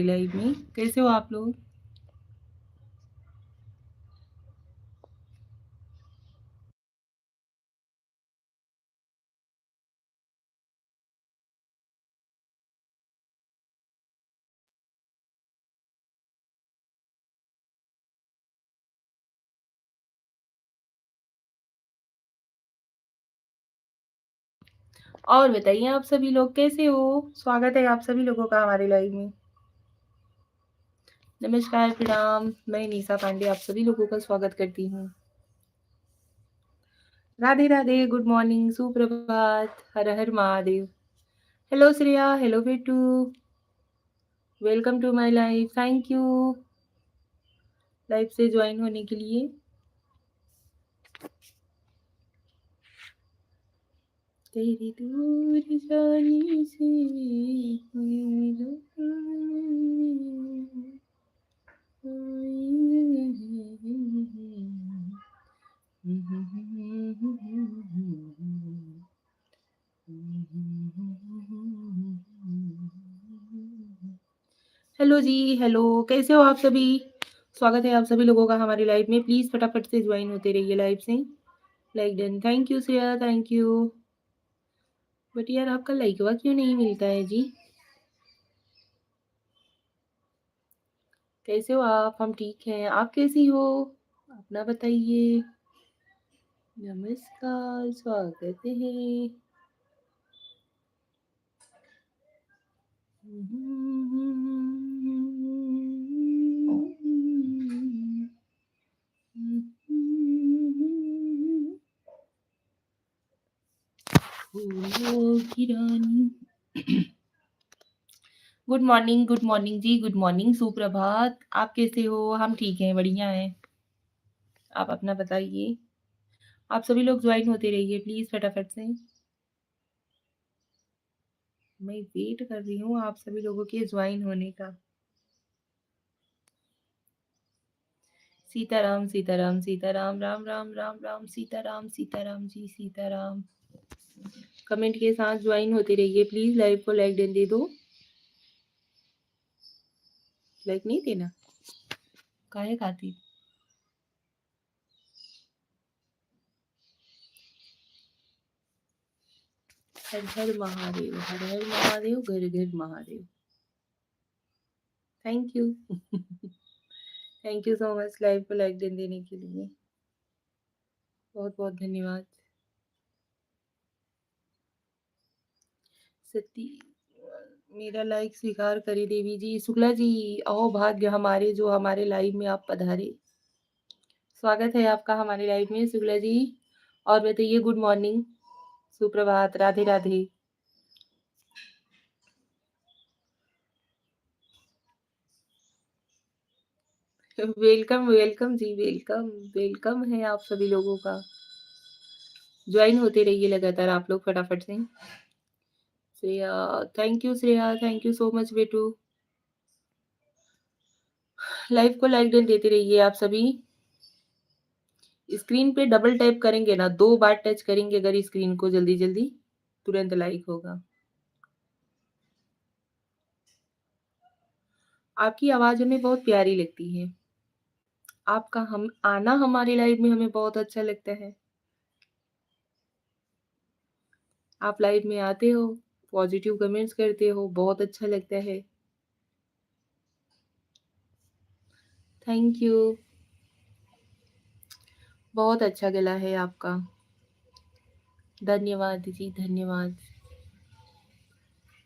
Live में। कैसे हो आप लोग? और बताइए आप सभी लोग कैसे हो? स्वागत है आप सभी लोगों का हमारे लाइव में। नमस्कार, प्रणाम। मैं निशा पांडे आप सभी लोगों का स्वागत करती हूँ। राधे राधे, गुड मॉर्निंग, सुप्रभात, हर हर महादेव। हेलो श्रेया, हेलो बेटू, welcome to my live. Thank you live से ज्वाइन होने के लिए। तेरी दूर जाने से मेरा हेलो जी, हेलो, कैसे हो आप सभी? स्वागत है आप सभी लोगों का हमारे लाइव में। प्लीज फटाफट से ज्वाइन होते रहिए लाइव से। Like done. Thank you Shreya, thank you. But यार आपका लाइकवा क्यों नहीं मिलता है जी? कैसे हो आप? हम ठीक हैं, आप कैसी हो? अपना बताइए। नमस्कार, स्वागत है। फूलों की रानी। Good morning ji, good morning, सुप्रभात। आप कैसे हो? हम ठीक हैं, बढ़िया हैं। आप अपना बताइए। आप सभी लोग ज्वाइन होते रहिए प्लीज फटाफट से। मैं वेट कर रही हूँ आप सभी लोगों के ज्वाइन होने का। सीताराम सीताराम सीताराम, राम राम राम राम, सीताराम सीताराम जी, सीताराम। कमेंट के साथ ज्वाइन होते रहिए प्लीज। लाइव को लाइक दे दो। लाइक नहीं देना? काहे खातिर? हर हर महादेव, हर हर महादेव, घर घर Mahadev. Thank you. Thank you so much live को लाइक देने के लिए। बहुत बहुत धन्यवाद। सती मेरा लाइक स्वीकार करी देवी जी। शुक्ला जी, आओ भाग्य हमारे जो हमारे लाइव में आप पधारे। स्वागत है आपका हमारे लाइव में शुक्ला जी। और बताइए, गुड मॉर्निंग, सुप्रभात, राधे राधे। वेलकम वेलकम जी, वेलकम। वेलकम है आप सभी लोगों का। ज्वाइन होते रहिए लगातार आप लोग फटाफट से। Shreya, thank you Shreya, thank you so much बेटू। लाइव को लाइक देते रहिए आप सभी। स्क्रीन पे डबल टैप करेंगे ना, 2 बार टच करेंगे अगर स्क्रीन को, जल्दी जल्दी तुरंत लाइक होगा। आपकी आवाज हमें बहुत प्यारी लगती है। आपका हम आना हमारे लाइव में हमें बहुत अच्छा लगता है। आप लाइव में आते हो, पॉजिटिव कमेंट्स करते हो, बहुत अच्छा लगता है। Thank you. बहुत अच्छा गला है आपका। धन्यवाद जी, धन्यवाद।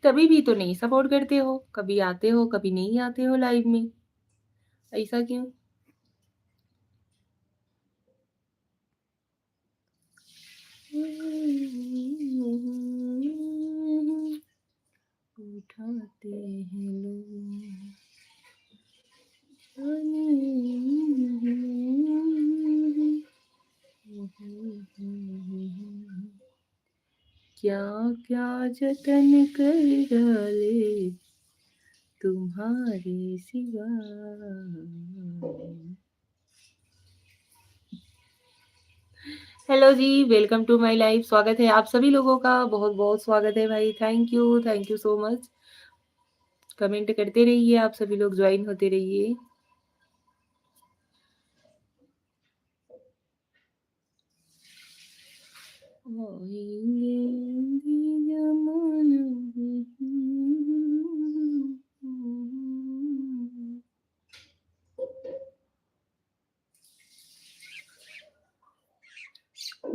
कभी भी तो नहीं सपोर्ट करते हो, कभी आते हो कभी नहीं आते हो लाइव में। ऐसा क्यों? उठाते हैं लोग। क्या क्या जतन कर डाले तुम्हारे सिवा। हेलो जी, वेलकम टू माय लाइफ। स्वागत है आप सभी लोगों का, बहुत बहुत स्वागत है भाई। Thank you so much. Comment करते रहिए, आप सभी लोग ज्वाइन होते रहिए।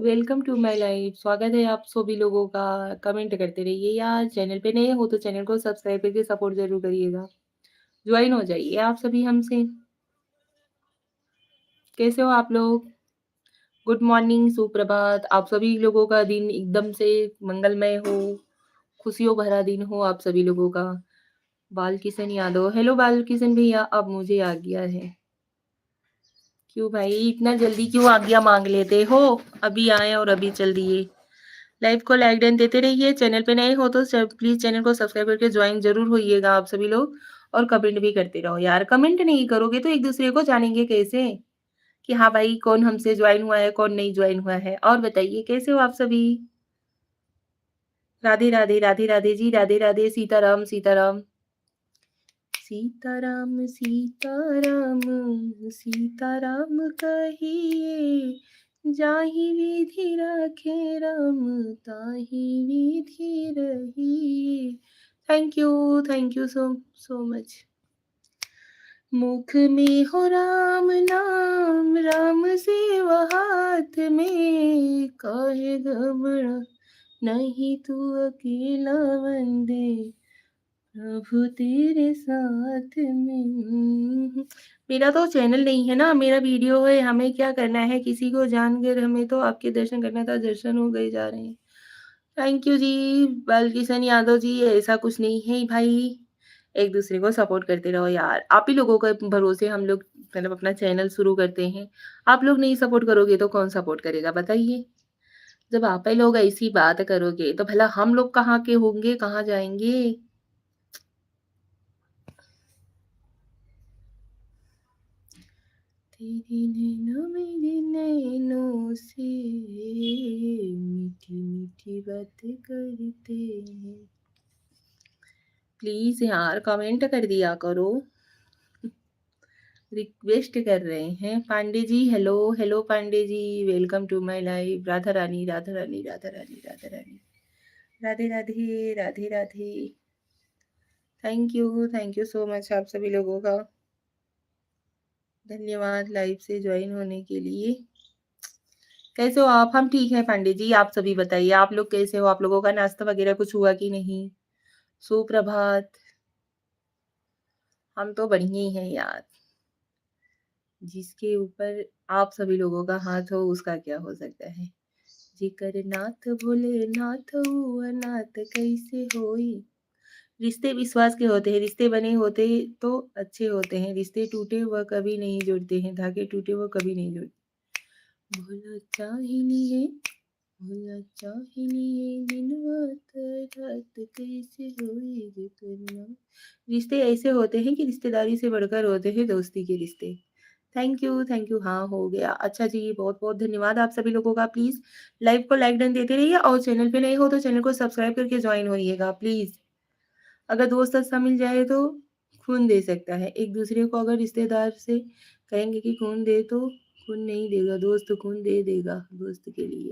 Welcome to my life. स्वागत है आप सभी लोगों का। कमेंट करते रहिए यार। चैनल पे नए हो तो चैनल को सब्सक्राइब करके सपोर्ट जरूर करिएगा। ज्वाइन हो जाइए आप सभी हमसे। कैसे हो आप लोग? गुड मॉर्निंग, सुप्रभात। आप सभी लोगों का दिन एकदम से मंगलमय हो, खुशियों भरा दिन हो आप सभी लोगों का। बाल किशन यादव, हेलो बाल किशन भैया, अब मुझे आ गया है। क्यों भाई इतना जल्दी क्यों आज्ञा मांग लेते हो? अभी आए और अभी चल दिए। लाइव को लाइक डन देते रहिए। चैनल पे नए हो तो प्लीज चैनल को सब्सक्राइब करके ज्वाइन जरूर होइएगा आप सभी लोग। और कमेंट भी करते रहो यार। कमेंट नहीं करोगे तो एक दूसरे को जानेंगे कैसे कि हाँ भाई कौन हमसे ज्वाइन हुआ है, कौन नहीं ज्वाइन हुआ है। और बताइए कैसे हो आप सभी? राधे राधे, राधे राधे जी, राधे राधे। सीताराम सीताराम। सीताराम सीताराम, सीताराम कहिए, जाहि विधि राखे राम, ताहि विधि रहिए। Thank you so so much. मुख में हो राम नाम, राम सेवा हाथ में, काहे घबरा नहीं तू अकेला वंदे, प्रभु तेरे साथ में। मेरा तो चैनल नहीं है ना, मेरा वीडियो है। हमें क्या करना है किसी को जानकर? हमें तो आपके दर्शन करना था, दर्शन हो गए जा रहे हैं। थैंक यू जी बालकिशन यादव जी। ऐसा कुछ नहीं है भाई, एक दूसरे को सपोर्ट करते रहो यार। आप ही लोगों के भरोसे हम लोग मतलब अपना चैनल शुरू करते हैं। आप लोग नहीं सपोर्ट करोगे तो कौन सपोर्ट करेगा बताइए? जब आप ही लोग ऐसी बात करोगे तो भला हम लोग कहाँ के होंगे, कहाँ जाएंगे? तेरे नैनों मेरे नैनों से मीठी मीठी बात करते हैं। प्लीज यार कमेंट कर दिया करो, रिक्वेस्ट कर रहे हैं। Pandey ji hello, hello Pandey ji, welcome to my life. Radha Rani, Radha Rani, Radha Rani, Radha Rani, Radhe Radhe, Radhe Radhe. Thank you so much आप सभी लोगों का। धन्यवाद लाइव से ज्वाइन होने के लिए। कैसे हो आप? हम ठीक है पांडे जी, आप सभी बताइए आप लोग कैसे हो? आप लोगों का नाश्ता वगैरह कुछ हुआ कि नहीं? सुप्रभात। हम तो बढ़िया ही हैं यार। जिसके ऊपर आप सभी लोगों का हाथ हो उसका क्या हो सकता है। जिकर नाथ भोले नाथ अनाथ कैसे होई। रिश्ते विश्वास के होते हैं, रिश्ते बने होते तो अच्छे होते हैं। रिश्ते टूटे वह कभी नहीं जुड़ते हैं, धागे टूटे वह कभी नहीं जुड़ते। भोला चाहिए, भोला चाहिए, दिन रात रात कैसे होई जिकर नाथ। रिश्ते ऐसे होते हैं कि रिश्तेदारी से बढ़कर होते हैं दोस्ती के रिश्ते। Thank you. हाँ हो गया। अच्छा जी, बहुत बहुत धन्यवाद आप सभी लोगों का। प्लीज लाइव को लाइक डन देते रहिए और चैनल पे नए हो तो चैनल को सब्सक्राइब करके ज्वाइन होइएगा प्लीज। अगर दोस्त अच्छा मिल जाए तो खून दे सकता है एक दूसरे को। अगर रिश्तेदार से कहेंगे कि खून दे तो खून नहीं देगा, दोस्त खून दे देगा दोस्त के लिए।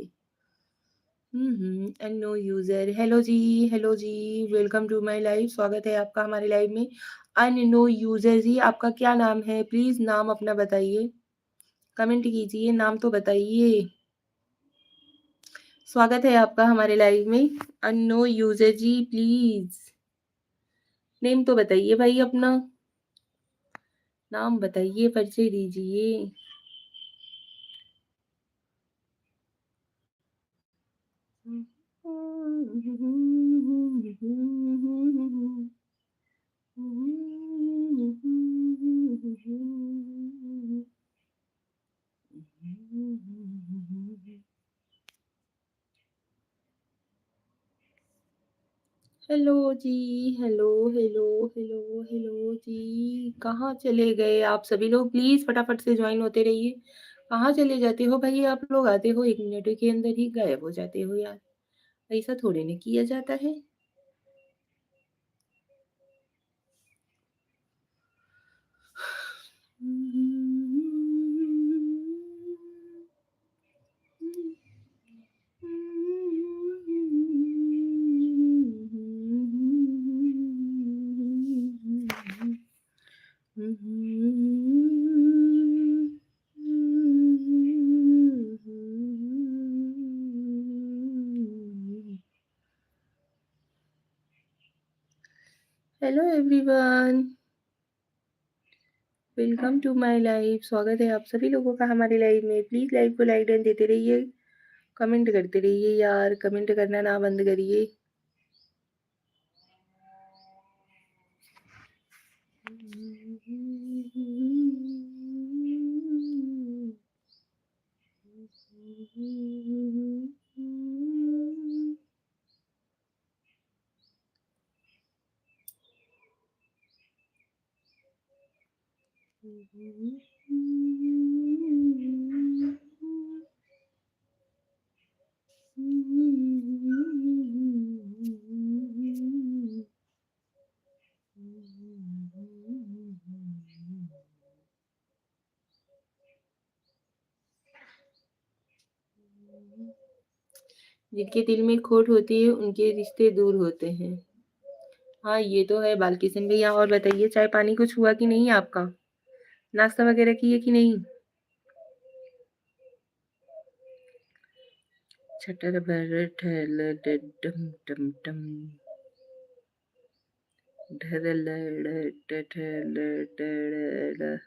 And no user. हेलो जी, वेलकम टू माय लाइव। स्वागत है आपका हमारे लाइव में। अन नो यूजर जी, आपका क्या नाम है? प्लीज नाम अपना बताइए, कमेंट कीजिए, नाम तो बताइए। स्वागत है आपका हमारे लाइव में। Unknown user ji please name तो बताइए भाई, अपना नाम बताइए, परिचय दीजिए। Hello ji, hello ji. कहाँ चले गए आप सभी लोग? प्लीज फटाफट से ज्वाइन होते रहिए। कहाँ चले जाते हो भाई आप लोग? आते हो 1 मिनट के अंदर ही गायब हो जाते हो यार। ऐसा थोड़ी ना किया जाता है। Hello everyone, welcome to my live. स्वागत है आप सभी लोगों का हमारे लाइव में। प्लीज़ लाइव को लाइक डन देते रहिए, कमेंट करते रहिए यार, कमेंट करना ना बंद करिए। जिनके दिल में खोट होती है उनके रिश्ते दूर होते हैं। हाँ, ये तो है बालकिशन भैया। और बताइए, चाय पानी कुछ हुआ कि नहीं आपका? नाश्ता वगैरह किए कि नहीं? छटर भर ठल डम डम डम ढरल ठल डरल।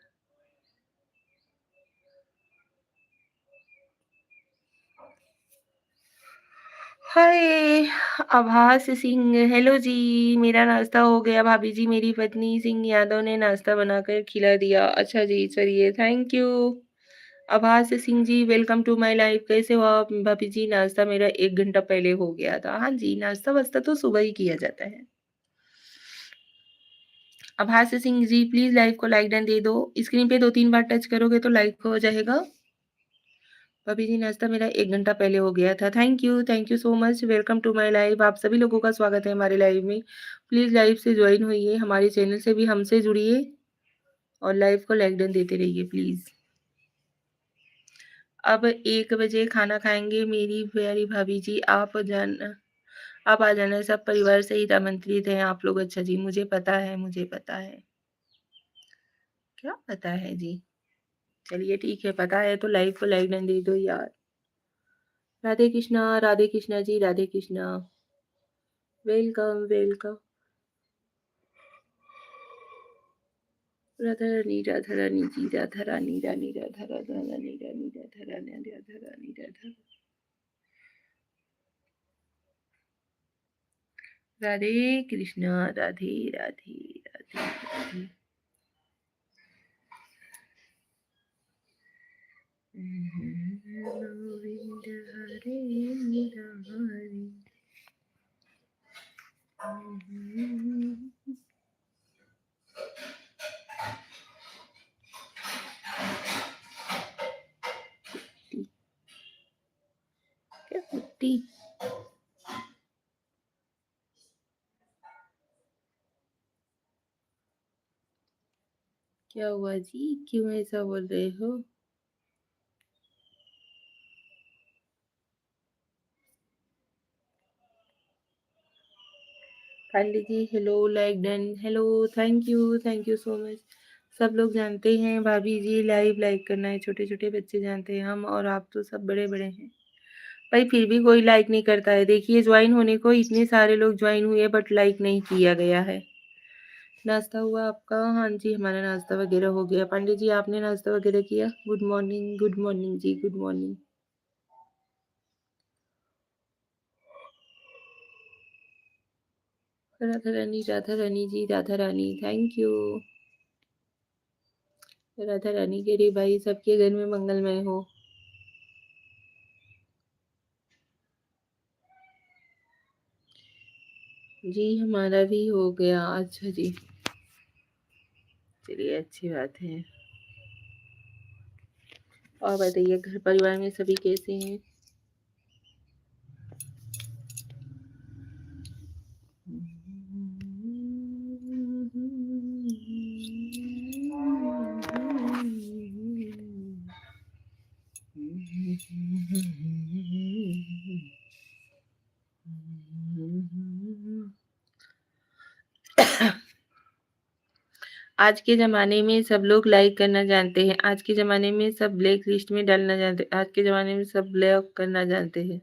हाय आभास सिंह, हेलो जी। मेरा नाश्ता हो गया भाभी जी। मेरी पत्नी सिंह यादव ने नाश्ता बनाकर खिला दिया। अच्छा जी, चलिए, थैंक यू। आभास Singh ji, welcome to my life. कैसे हो आप भाभी जी? नाश्ता मेरा 1 घंटा पहले हो गया था। हाँ जी, नाश्ता वास्ता तो सुबह ही किया जाता है। आभास सिंह जी, प्लीज लाइव को लाइक डन दे दो। स्क्रीन पे 2-3 बार टच करोगे तो लाइक हो जाएगा। भाभी जी, नाश्ता मेरा 1 घंटा पहले हो गया था। Thank you so much. Welcome to my live. आप सभी लोगों का स्वागत है हमारे लाइव में। प्लीज लाइव से ज्वाइन होइए, हमारे चैनल से भी हमसे जुड़िए और लाइव को लाइक डन देते रहिए प्लीज। अब 1 बजे खाना खाएंगे मेरी प्यारी भाभी जी। आप आ जाना, सब परिवार सहित आमंत्रित हैं आप लोग। अच्छा जी, मुझे पता है, मुझे पता है। क्या पता है जी? चलिए ठीक है, पता है तो लाइव को लाइक डन दे दो यार। राधे कृष्णा जी, राधे कृष्णा। Welcome welcome. राधा रानी, राधा रानी जी, राधा रानी, रानी राधा, राधा रानी, रानी राधा, रानी राधा, रानी राधा। राधे कृष्णा, राधे राधे, राधे राधे। गोविंद हरे मुरारी। क्या कुट्टी? क्या हुआ जी? क्यों ऐसा बोल रहे हो? Pandey ji, hello, like done. Hello, thank you so much. सब लोग जानते हैं भाभी जी, लाइव लाइक करना है। छोटे छोटे बच्चे जानते हैं, हम और आप तो सब बड़े बड़े हैं भाई, फिर भी कोई लाइक नहीं करता है। देखिए, ज्वाइन होने को इतने सारे लोग ज्वाइन हुए बट लाइक नहीं किया गया है। नाश्ता हुआ आपका? हाँ जी, हमारा नाश्ता वगैरह हो गया। पांडे जी, आपने नाश्ता वगैरह किया? Good morning ji, good morning. Radha Rani ji, Radha Rani, thank you. Radha Rani के रे भाई, सबके घर में मंगलमय हो। जी, हमारा भी हो गया। अच्छा जी, चलिए अच्छी बात है। और बताइए, घर परिवार में सभी कैसे हैं? आज के ज़माने में सब लोग लाइक करना जानते हैं। आज के ज़माने में सब ब्लैक लिस्ट में डालना जानते हैं। आज के ज़माने में सब ब्लॉक करना जानते हैं।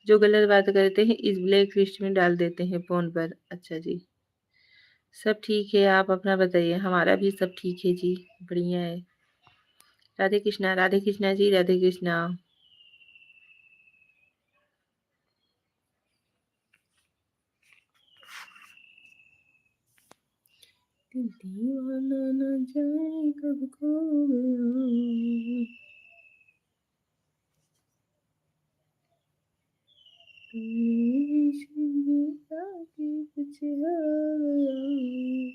जो गलत बात करते हैं इस ब्लैक लिस्ट में डाल देते हैं फ़ोन पर। अच्छा जी। सब ठीक है, आप अपना बताइए? हमारा भी सब ठीक है जी, बढ़िया है। राधे कृष्णा जी, राधे कृष्णा। दीवाना न जाने कब खो गया, इश्क में आके कुछ हो गया।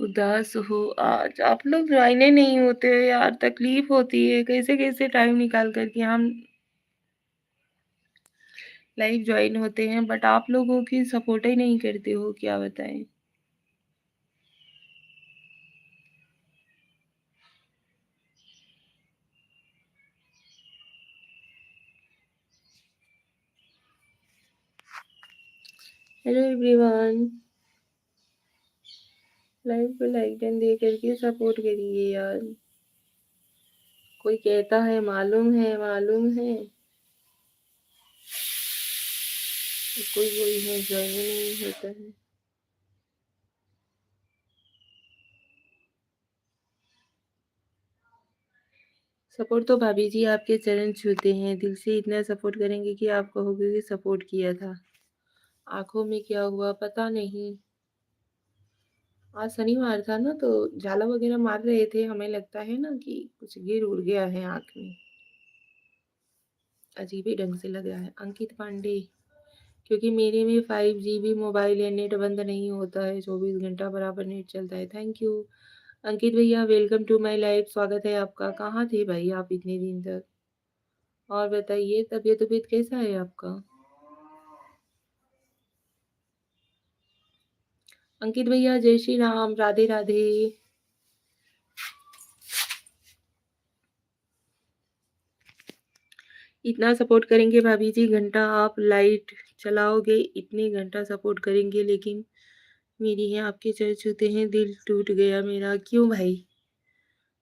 उदास हो आज, आप लोग ज्वाइने नहीं होते हो यार, तकलीफ होती है। कैसे-कैसे टाइम निकाल कर के हम लाइव ज्वाइन होते हैं, बट आप लोगों की सपोर्ट ही नहीं करते हो, क्या बताएँ? हेलो एवरीवन, लाइव को लाइक डन दे करके सपोर्ट करिए यार। कोई कहता है मालूम है, कोई है ज्वाइन ही नहीं होता है। सपोर्ट तो भाभी जी आपके चरण छूते हैं, दिल से इतना सपोर्ट करेंगे कि आप कहोगे कि सपोर्ट किया था। आँखों में क्या हुआ पता नहीं। आज शनिवार था ना तो झाला वगैरह मार रहे थे, हमें लगता है ना कि कुछ गिर उड़ गया है आँख में। अजीब ही ढंग से लग रहा है। अंकित पांडे, क्योंकि मेरे में 5 जीबी मोबाइल है, नेट बंद नहीं होता है, 24 घंटा बराबर नेट चलता है। Thank you. अंकित भैया वेलकम टू माय लाइफ, स्वागत है आपका। कहाँ थे भाई आप इतने दिन तक? और बताइए तबीयत कैसा है आपका? अंकित भैया जय श्री राम, राधे राधे। इतना सपोर्ट करेंगे भाभी जी, घंटा आप लाइट चलाओगे, इतने घंटा सपोर्ट करेंगे, लेकिन मेरी है आपके चरण छूते हैं, दिल टूट गया मेरा। क्यों भाई?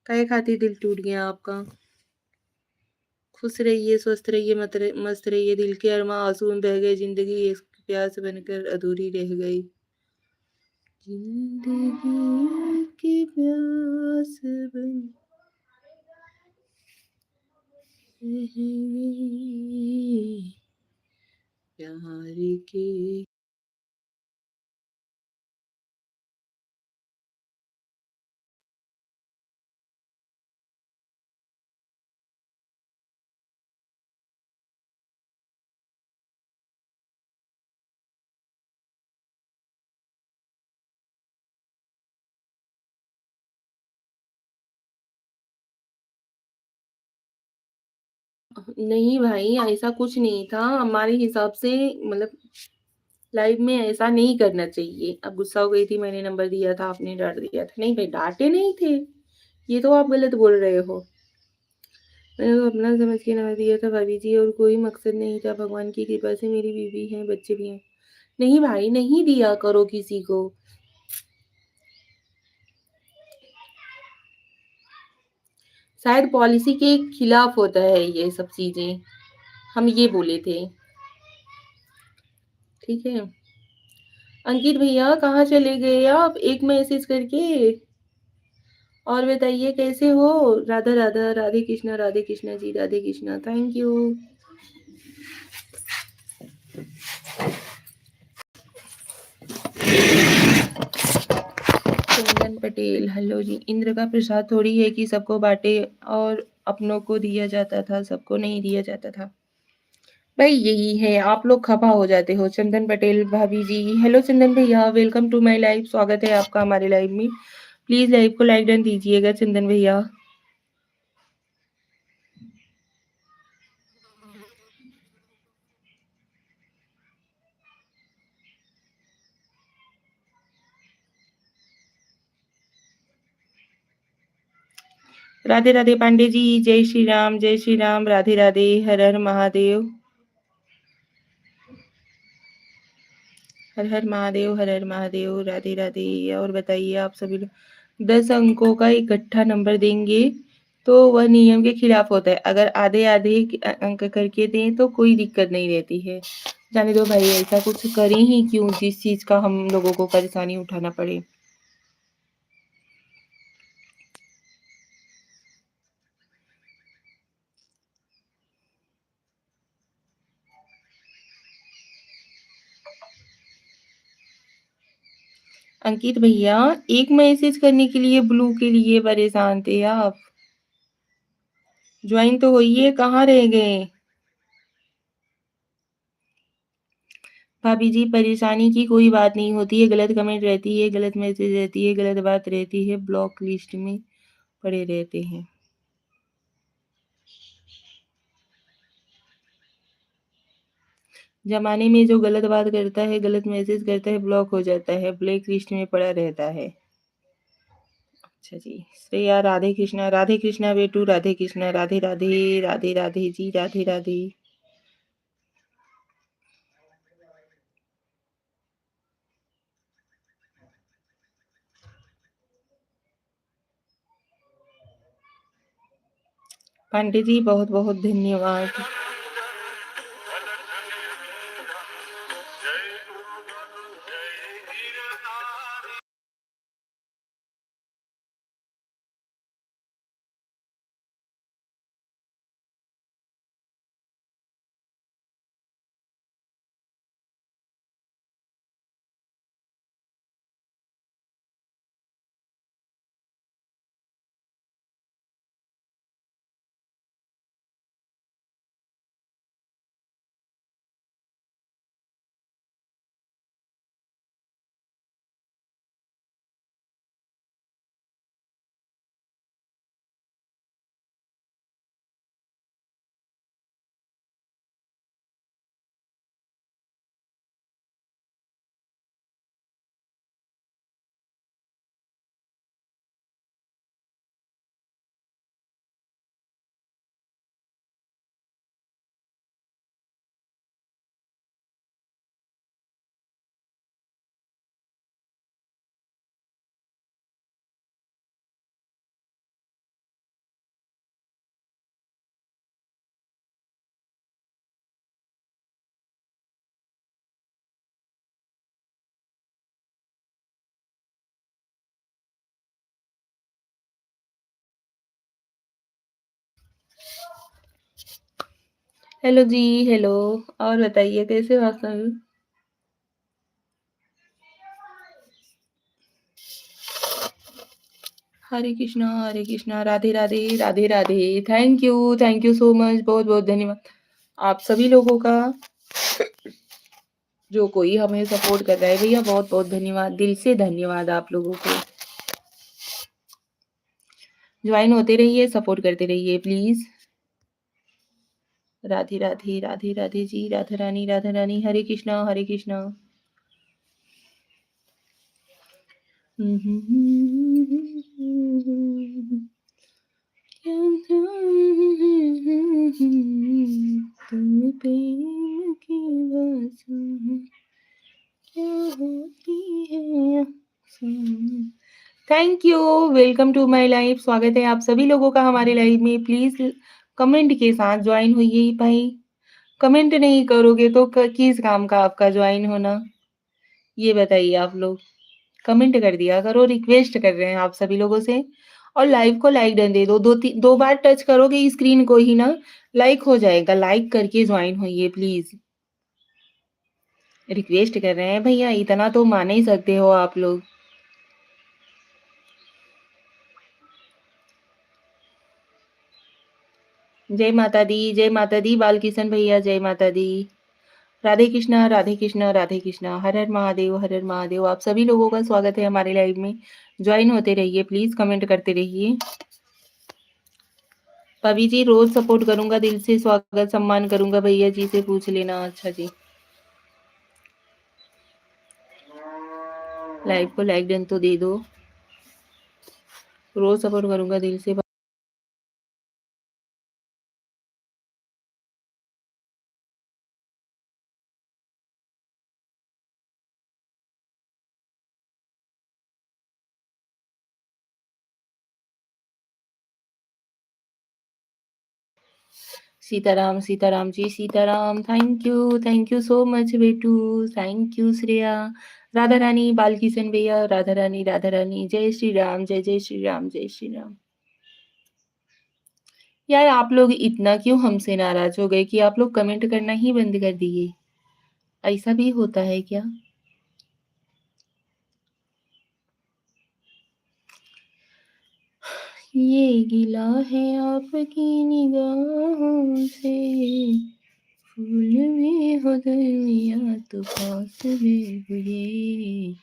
काहे खातिर दिल टूट गया आपका? खुश रहिए, स्वस्थ रहिए, मस्त रहिए। दिल के अरमां आंसू में बह गए, जिंदगी एक प्यास बनकर अधूरी रह गई। जिंदगी की प्यास बन रह गई, प्यार के। नहीं भाई, ऐसा कुछ नहीं था हमारे हिसाब से, मतलब लाइव में ऐसा नहीं करना चाहिए। अब गुस्सा हो गई थी, मैंने नंबर दिया था, आपने डाँट दिया था। नहीं भाई, डाँटे नहीं थे, ये तो आप गलत बोल रहे हो। मैंने तो अपना समझ के नंबर दिया था भाभी जी, और कोई मकसद नहीं था। भगवान की कृपा से मेरी बीवी है, बच्चे भी हैं। नहीं भाई, नहीं दिया करो किसी को। शायद पॉलिसी के खिलाफ होता है ये सब चीज़ें, हम ये बोले थे। ठीक है? अंकित भैया कहाँ चले गए आप? एक मैसेज करके। और बताइए कैसे हो? Radha Radha, Radhe Krishna ji, Radhe Krishna. Thank you. Chandan Patel, hello ji. Indra का प्रसाद थोड़ी है कि सबको बांटे और अपनों को दिया जाता था, सबको नहीं दिया जाता था। भाई यही है, आप लोग खफा हो जाते हो। चंदन पटेल भाभी जी, हेलो चंदन भैया, वेलकम टू माय लाइव, स्वागत है आपका हमारे लाइव में। प्लीज़ लाइव को लाइक डन दीजिएगा चंदन भैया। राधे राधे पांडे जी, जय श्री राम, जय श्री राम, राधे राधे, हर हर महादेव। हर हर महादेव, हर हर महादेव, राधे राधे। और बताइए आप सभी लोग 10 अंकों का इकट्ठा नंबर देंगे तो वह नियम के खिलाफ होता है। अगर आधे आधे अंक करके दें तो कोई दिक्कत नहीं रहती है। जाने दो भाई, ऐसा कुछ करें ही क्यों जिस चीज का हम लोगों को परेशानी उठाना पड़े। अंकित भैया, एक मैसेज करने के लिए ब्लू के लिए परेशान थे आप। ज्वाइन तो होइए, कहाँ रह गए। भाभी जी, परेशानी की कोई बात नहीं होती है। गलत कमेंट रहती है, गलत मैसेज रहती है, गलत बात रहती है, ब्लॉक लिस्ट में पड़े रहते हैं। जमाने में जो गलत बात करता है, गलत मैसेज करता है, ब्लॉक हो जाता है, ब्लैक लिस्ट में पड़ा रहता है। अच्छा जी, श्रेया, राधे कृष्णा बेटू, राधे कृष्णा, राधे राधे, राधे राधे जी, राधे राधे। पांडे जी, बहुत बहुत धन्यवाद। Hello ji, hello. और बताइए कैसे हो आप सभी। Hare Krishna, Radhe Radhe, Radhe Radhe. Thank you so much, बहुत बहुत धन्यवाद आप सभी लोगों का, जो कोई हमें सपोर्ट कर रहा है। भैया बहुत बहुत धन्यवाद, दिल से धन्यवाद आप लोगों को। ज्वाइन होते रहिए, सपोर्ट करते रहिए प्लीज। राधे राधे, राधे राधे जी, राधा रानी, हरे कृष्णा, हरे कृष्णा। तुम प्रेम की भाषा क्या होती है। Thank you, welcome to my life. स्वागत है आप सभी लोगों का हमारे लाइव में। प्लीज कमेंट के साथ ज्वाइन होइए भाई। कमेंट नहीं करोगे तो किस काम का आपका ज्वाइन होना, ये बताइए आप लोग। कमेंट कर दिया करो, रिक्वेस्ट कर रहे हैं आप सभी लोगों से। और लाइव को लाइक डन दे दो, दो बार टच करोगे स्क्रीन को ही ना, लाइक हो जाएगा। लाइक करके ज्वाइन होइए प्लीज, रिक्वेस्ट कर रहे हैं भैया, इतना तो मान ही सकते हो आप लोग। जय माता दी, जय माता दी, बालकिशन भैया, जय माता दी। राधे कृष्णा, राधे कृष्णा, राधे कृष्णा। हर हर महादेव, हर हर महादेव। आप सभी लोगों का स्वागत है हमारे लाइव में। ज्वाइन होते रहिए, प्लीज़ कमेंट करते रहिए। भाभी जी रोज़ सपोर्ट करूँगा, दिल से स्वागत सम्मान करूँगा, भैया जी से पूछ लेना। अच्छा जी। लाइव को लाइक डन तो दे दो। रोज़ सपोर्ट करूँगा दिल से। Sitaram, Sitaram ji, Sitaram. Thank you so much बेटू। Thank you Shreya. राधा रानी, बालकिशन भैया, राधा रानी, राधा रानी। जय श्री राम, जय जय श्री राम, जय श्री राम। यार आप लोग इतना क्यों हमसे नाराज हो गए कि आप लोग कमेंट करना ही बंद कर दिए? ऐसा भी होता है क्या? ये गिला है आपकी निगाहों से, फूल में हो दरमिया तो पास में हुए,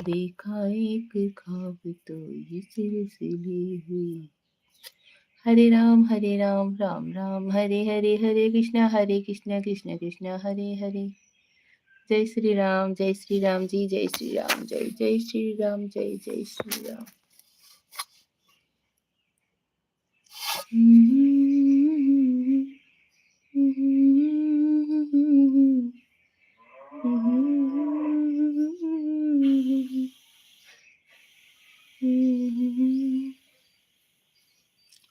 देखा एक ख्वाब तो ये सिलसिले हुए। हरे राम राम राम हरे हरे, हरे कृष्णा कृष्ण कृष्ण हरे हरे। जय श्री राम जी, जय श्री राम, जय जय श्री राम, जय जय श्री राम।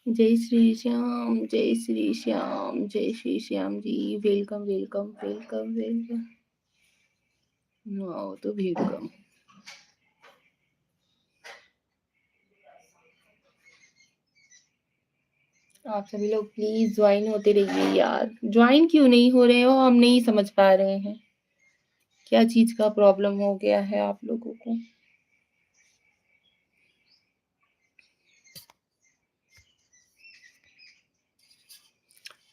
जय श्री श्याम, जय श्री श्याम, जय Shri Shyam ji. Welcome welcome welcome welcome. आओ तो वेलकम। आप सभी लोग प्लीज ज्वाइन होते रहिए यार। ज्वाइन क्यों नहीं हो रहे हो, हम नहीं समझ पा रहे हैं। क्या चीज का प्रॉब्लम हो गया है आप लोगों को?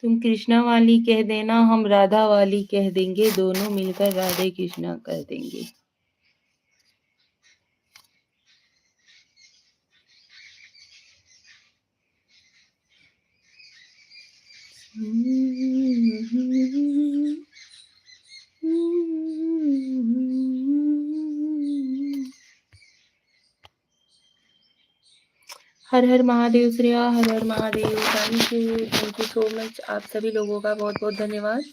तुम कृष्णा वाली कह देना, हम राधा वाली कह देंगे, दोनों मिलकर राधे कृष्णा कर देंगे। Har Har Mahadev Shreya, Har Har Mahadev. Thank you so much. आप सभी लोगों का बहुत बहुत धन्यवाद।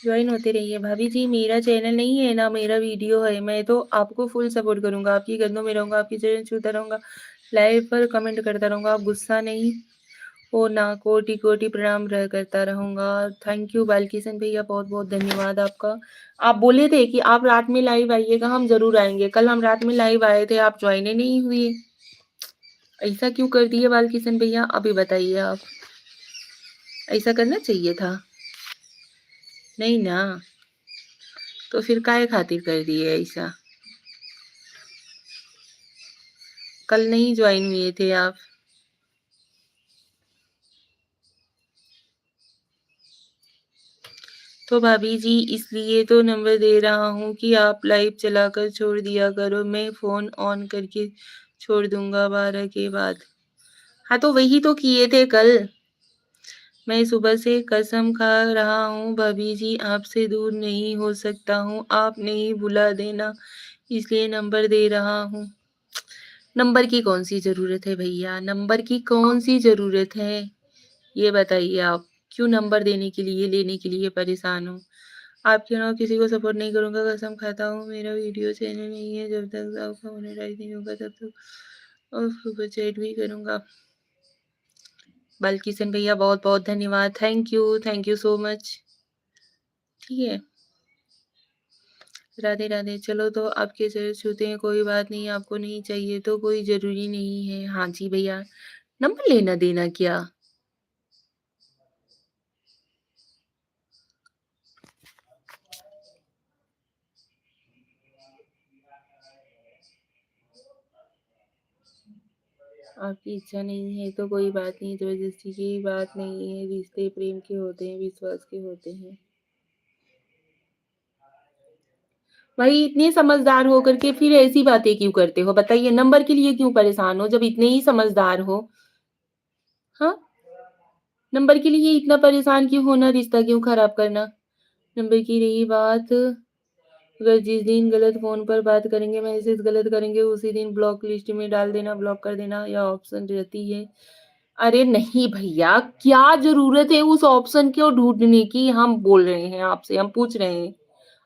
ज्वाइन होते रहिए। भाभी जी मेरा चैनल नहीं है ना, मेरा वीडियो है। मैं तो आपको फुल सपोर्ट करूंगा, आपकी कदमों में रहूंगा, आपकी चरण छूता रहूंगा, लाइव पर कमेंट करता रहूंगा। आप गुस्सा नहीं हो ना, कोटि कोटि प्रणाम रह करता रहूंगा। थैंक यू बालकिशन भैया, बहुत बहुत धन्यवाद आपका। आप बोले थे कि आप रात में लाइव आइएगा, हम जरूर आएंगे। कल हम रात में लाइव आए थे, आप ज्वाइन ही नहीं हुए। ऐसा क्यों कर दिए बालकिशन भैया, अभी बताइए आप। ऐसा करना चाहिए था नहीं ना, तो फिर काहे खातिर कर दिए ऐसा? कल नहीं ज्वाइन हुए थे आप? तो भाभी जी इसलिए तो नंबर दे रहा हूँ कि आप लाइव चलाकर छोड़ दिया करो, मैं फोन ऑन करके छोड़ दूंगा 12 के बाद। हाँ तो वही तो किए थे कल। मैं सुबह से कसम खा रहा हूँ भाभी जी, आपसे दूर नहीं हो सकता हूँ, आप नहीं भुला देना, इसलिए नंबर दे रहा हूँ। नंबर की कौन सी ज़रूरत है भैया, नंबर की कौन सी ज़रूरत है? ये बताइए आप, क्यों नंबर देने के लिए, लेने के लिए परेशान हो? आपके अलावा किसी को सपोर्ट नहीं करूँगा, कसम खाता हूँ। मेरा वीडियो चैनल नहीं है, जब तक आपका मोनेटाइज नहीं होगा तब तक और सुपर चैट भी करूँगा। बालकिशन भैया बहुत बहुत धन्यवाद। Thank you so much. ठीक है, राधे राधे। चलो तो आपके चरण छूते हैं, कोई बात नहीं। आपको नहीं चाहिए तो कोई ज़रूरी नहीं है। हाँ जी भैया, नंबर लेना देना क्या? आपकी इच्छा नहीं है तो कोई बात नहीं, ज़बरदस्ती की बात नहीं है। रिश्ते प्रेम के होते हैं, विश्वास के होते हैं। भाई इतने समझदार हो करके फिर ऐसी बातें क्यों करते हो? बताइए नंबर के लिए क्यों परेशान हो जब इतने ही समझदार हो? हाँ? नंबर के लिए इतना परेशान क्यों होना, रिश्ता क्यों खराब करना? नंबर की रही बात, अगर जिस दिन गलत फ़ोन पर बात करेंगे, मैसेज गलत करेंगे, उसी दिन ब्लॉक लिस्ट में डाल देना, ब्लॉक कर देना, यह ऑप्शन रहती है। अरे नहीं भैया, क्या ज़रूरत है उस ऑप्शन को ढूँढने की? हम बोल रहे हैं आपसे, हम पूछ रहे हैं।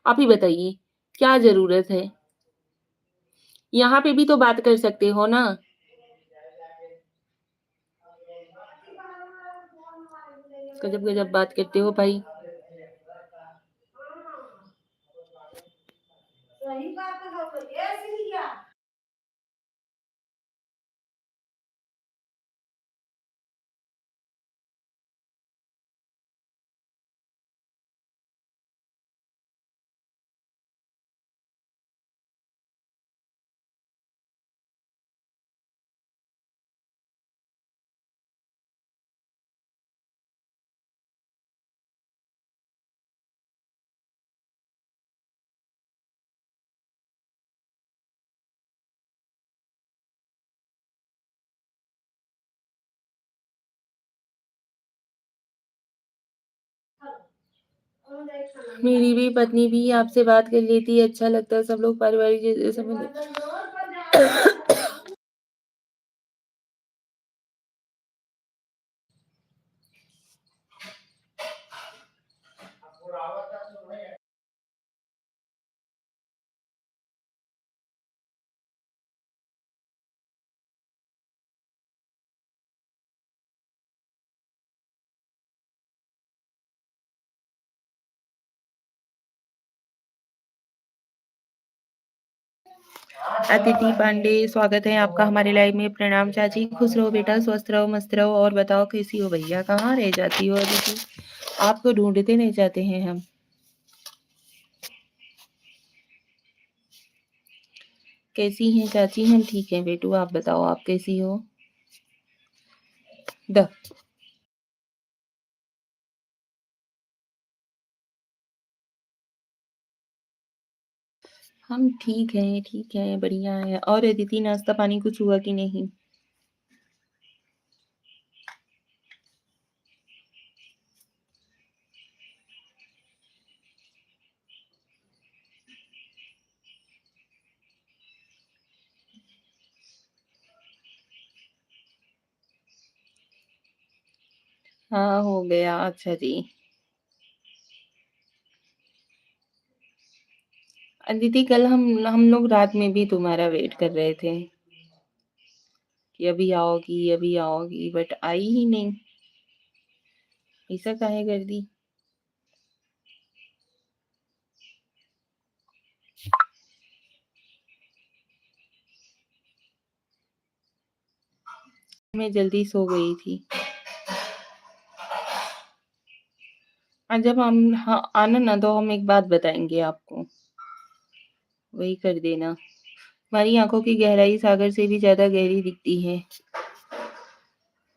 आप ही बताइए, क्या ज़रूरत है? यहाँ पे भी तो बात कर सकते हो ना? गज़ब-गज़ब बात करते हो भाई। मेरी भी पत्नी भी आपसे बात कर लेती है, अच्छा लगता है, सब लोग पारिवारिक संबंध अदिति पांडे, स्वागत है आपका हमारे लाइव में। प्रणाम चाची, खुश रहो बेटा, स्वस्थ रहो, मस्त रहो। और बताओ कैसी हो भैया? कहाँ रह जाती हो अदिति? आपको ढूंढते नहीं जाते हैं हम। कैसी हैं चाची? हम ठीक हैं बेटू, आप बताओ आप कैसी हो? द हम ठीक हैं, बढ़िया है। और अदिति नाश्ता पानी कुछ हुआ कि नहीं? हाँ हो गया, अच्छा जी। अदिति कल हम लोग रात में भी तुम्हारा वेट कर रहे थे कि अभी आओगी, बट आई ही नहीं। ऐसा काहे कर दी? मैं जल्दी सो गई थी। जब हम हाँ आना ना तो हम एक बात बताएंगे आपको, वही कर देना। हमारी आंखों की गहराई सागर से भी ज्यादा गहरी दिखती है।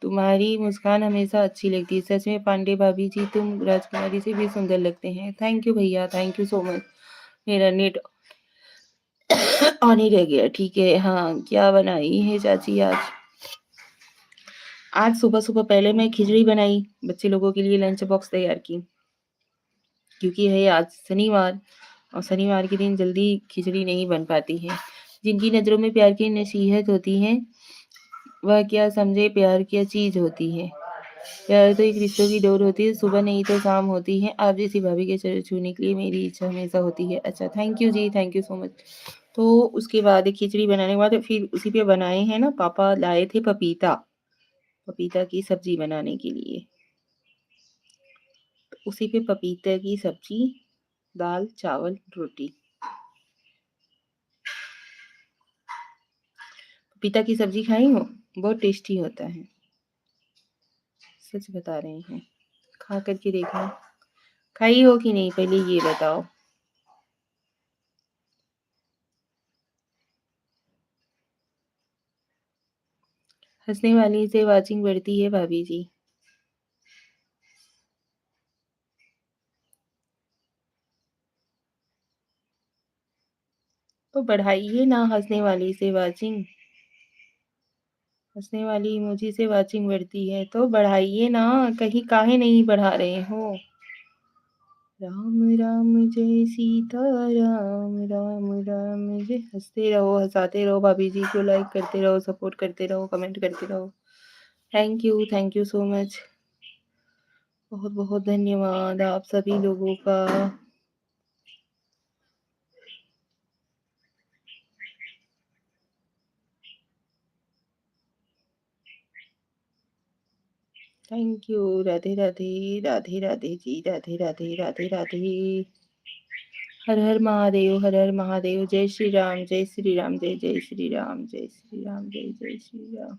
तुम्हारी मुस्कान हमेशा अच्छी लगती है। सच में पांडे भाभी जी, तुम राजकुमारी से भी सुंदर लगते हैं। थैंक यू भैया, थैंक यू सो मच। मेरा नेट ऑन ही रह गया, ठीक है। हाँ, क्या बनाई है चाची आज? आज सुबह सुबह पहले मैं खिचड़ी बनाई, बच्चे लोगों के लिए लंच बॉक्स तैयार की, क्योंकि है आज शनिवार, और शनिवार के दिन जल्दी खिचड़ी नहीं बन पाती है। जिनकी नज़रों में प्यार की नसीहत होती है, वह क्या समझे प्यार क्या चीज़ होती है। प्यार तो एक रिश्तों की डोर होती है, सुबह नहीं तो शाम होती है। आप जैसी भाभी के चरण छूने के लिए मेरी इच्छा हमेशा होती है। अच्छा, थैंक यू जी, थैंक यू सो मच। तो उसके बाद खिचड़ी बनाने के बाद फिर उसी पे बनाए हैं ना, पापा लाए थे पपीता, पपीता की सब्जी बनाने के लिए। तो उसी पे पपीते की सब्जी, दाल, चावल, रोटी। पपीता की सब्जी खाई हो? बहुत टेस्टी होता है, सच बता रहे हैं। खा करके देखना। खाई हो कि नहीं पहले ये बताओ? हंसने वाली से वाचिंग बढ़ती है भाभी जी। तो बढ़ाइए ना हँसने वाली से वाचिंग। हँसने वाली इमोजी से वाचिंग बढ़ती है, तो बढ़ाइए ना, कहीं काहे नहीं बढ़ा रहे हो? राम राम जय सीता राम, राम राम जय। हँसते रहो, हँसाते रहो, भाभी जी को लाइक करते रहो, सपोर्ट करते रहो, कमेंट करते रहो। Thank you so much. बहुत बहुत धन्यवाद आप सभी लोगों का। Thank you. राधे राधे, राधे राधे जी, राधे राधे, राधे राधे। हर हर महादेव, हर हर महादेव। जय श्री राम, जय श्री राम, जय जय श्री राम, जय श्री राम, जय जय Shri Ram.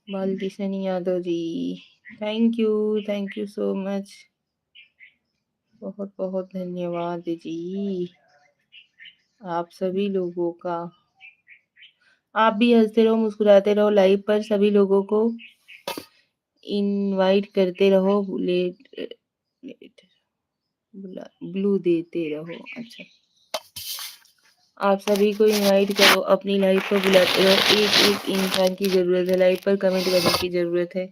Balkishan Yadav ji, thank you so much. बहुत बहुत धन्यवाद जी आप सभी लोगों का। आप भी हंसते रहो, मुस्कुराते रहो, लाइव पर सभी लोगों को इनवाइट करते रहो। ब्लू देते रहो। अच्छा, आप सभी को इनवाइट करो, अपनी लाइफ पर बुलाते रहो। एक एक इंसान की जरूरत है, लाइफ पर कमेंट करने की जरूरत है।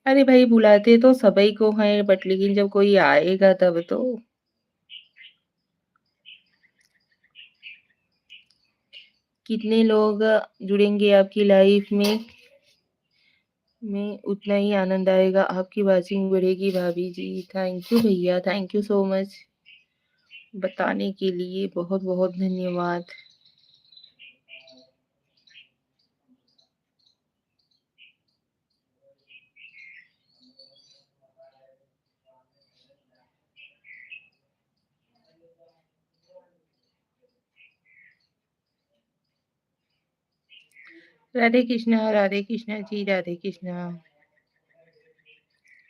अरे भाई, बुलाते तो सभी को हैं, बट लेकिन जब कोई आएगा तब तो। कितने लोग जुड़ेंगे आपकी लाइफ में उतना ही आनंद आएगा, आपकी वाचिंग बढ़ेगी भाभी जी। थैंक यू भैया, थैंक यू सो मच बताने के लिए। बहुत बहुत धन्यवाद। राधे कृष्णा जी, राधे कृष्णा।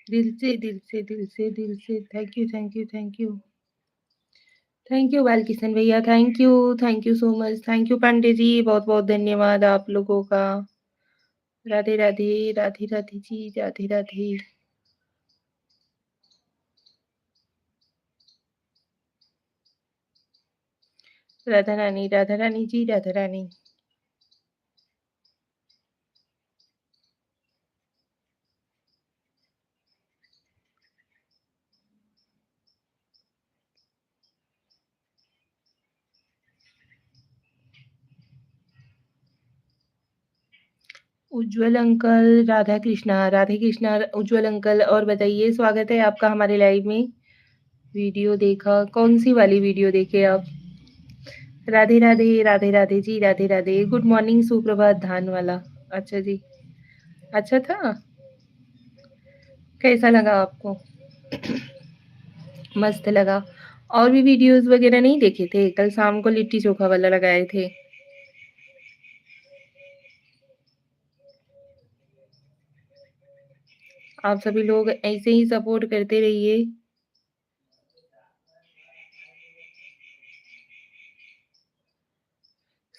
दिल से दिल से दिल से दिल से thank you, thank you, thank you. Thank you Balkishan भैया, thank you so much. Thank you Pandey ji, बहुत बहुत धन्यवाद आप लोगों का। राधे राधे, राधे राधे जी, राधे राधे। राधा रानी जी, राधा रानी। उज्जवल अंकल, राधे कृष्णा उज्जवल अंकल, और बताइए, स्वागत है आपका हमारे लाइव में। वीडियो देखा, कौन सी वाली वीडियो देखे आप? राधे राधे, राधे राधे जी, राधे राधे। गुड मॉर्निंग, सुप्रभात धान वाला। अच्छा जी, अच्छा था। कैसा लगा आपको? मस्त लगा। और भी वीडियोस वगैरह नहीं देखे थे? कल शाम को लिट्टी चोखा वाला लगाए थे। आप सभी लोग ऐसे ही सपोर्ट करते रहिए।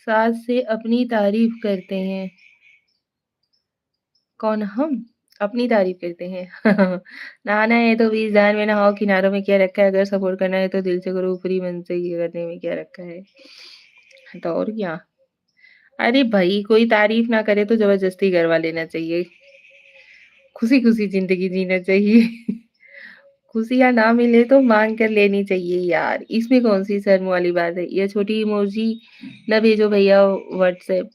सास से अपनी तारीफ करते हैं। कौन? हम अपनी तारीफ करते हैं। नहाना है तो बीच धार में नहाओ, किनारों में क्या रखा है। अगर सपोर्ट करना है तो दिल से करो, ऊपरी मन से ये करने में क्या रखा है। तो और क्या। अरे भाई, कोई तारीफ ना करे तो जबरदस्ती करवा लेना चाहिए। खुशी खुशी जिंदगी जीना चाहिए। खुशियाँ ना मिले तो मांग कर लेनी चाहिए यार, इसमें कौन सी शर्म वाली बात है। ये छोटी इमोजी न भेजो भैया व्हाट्सएप।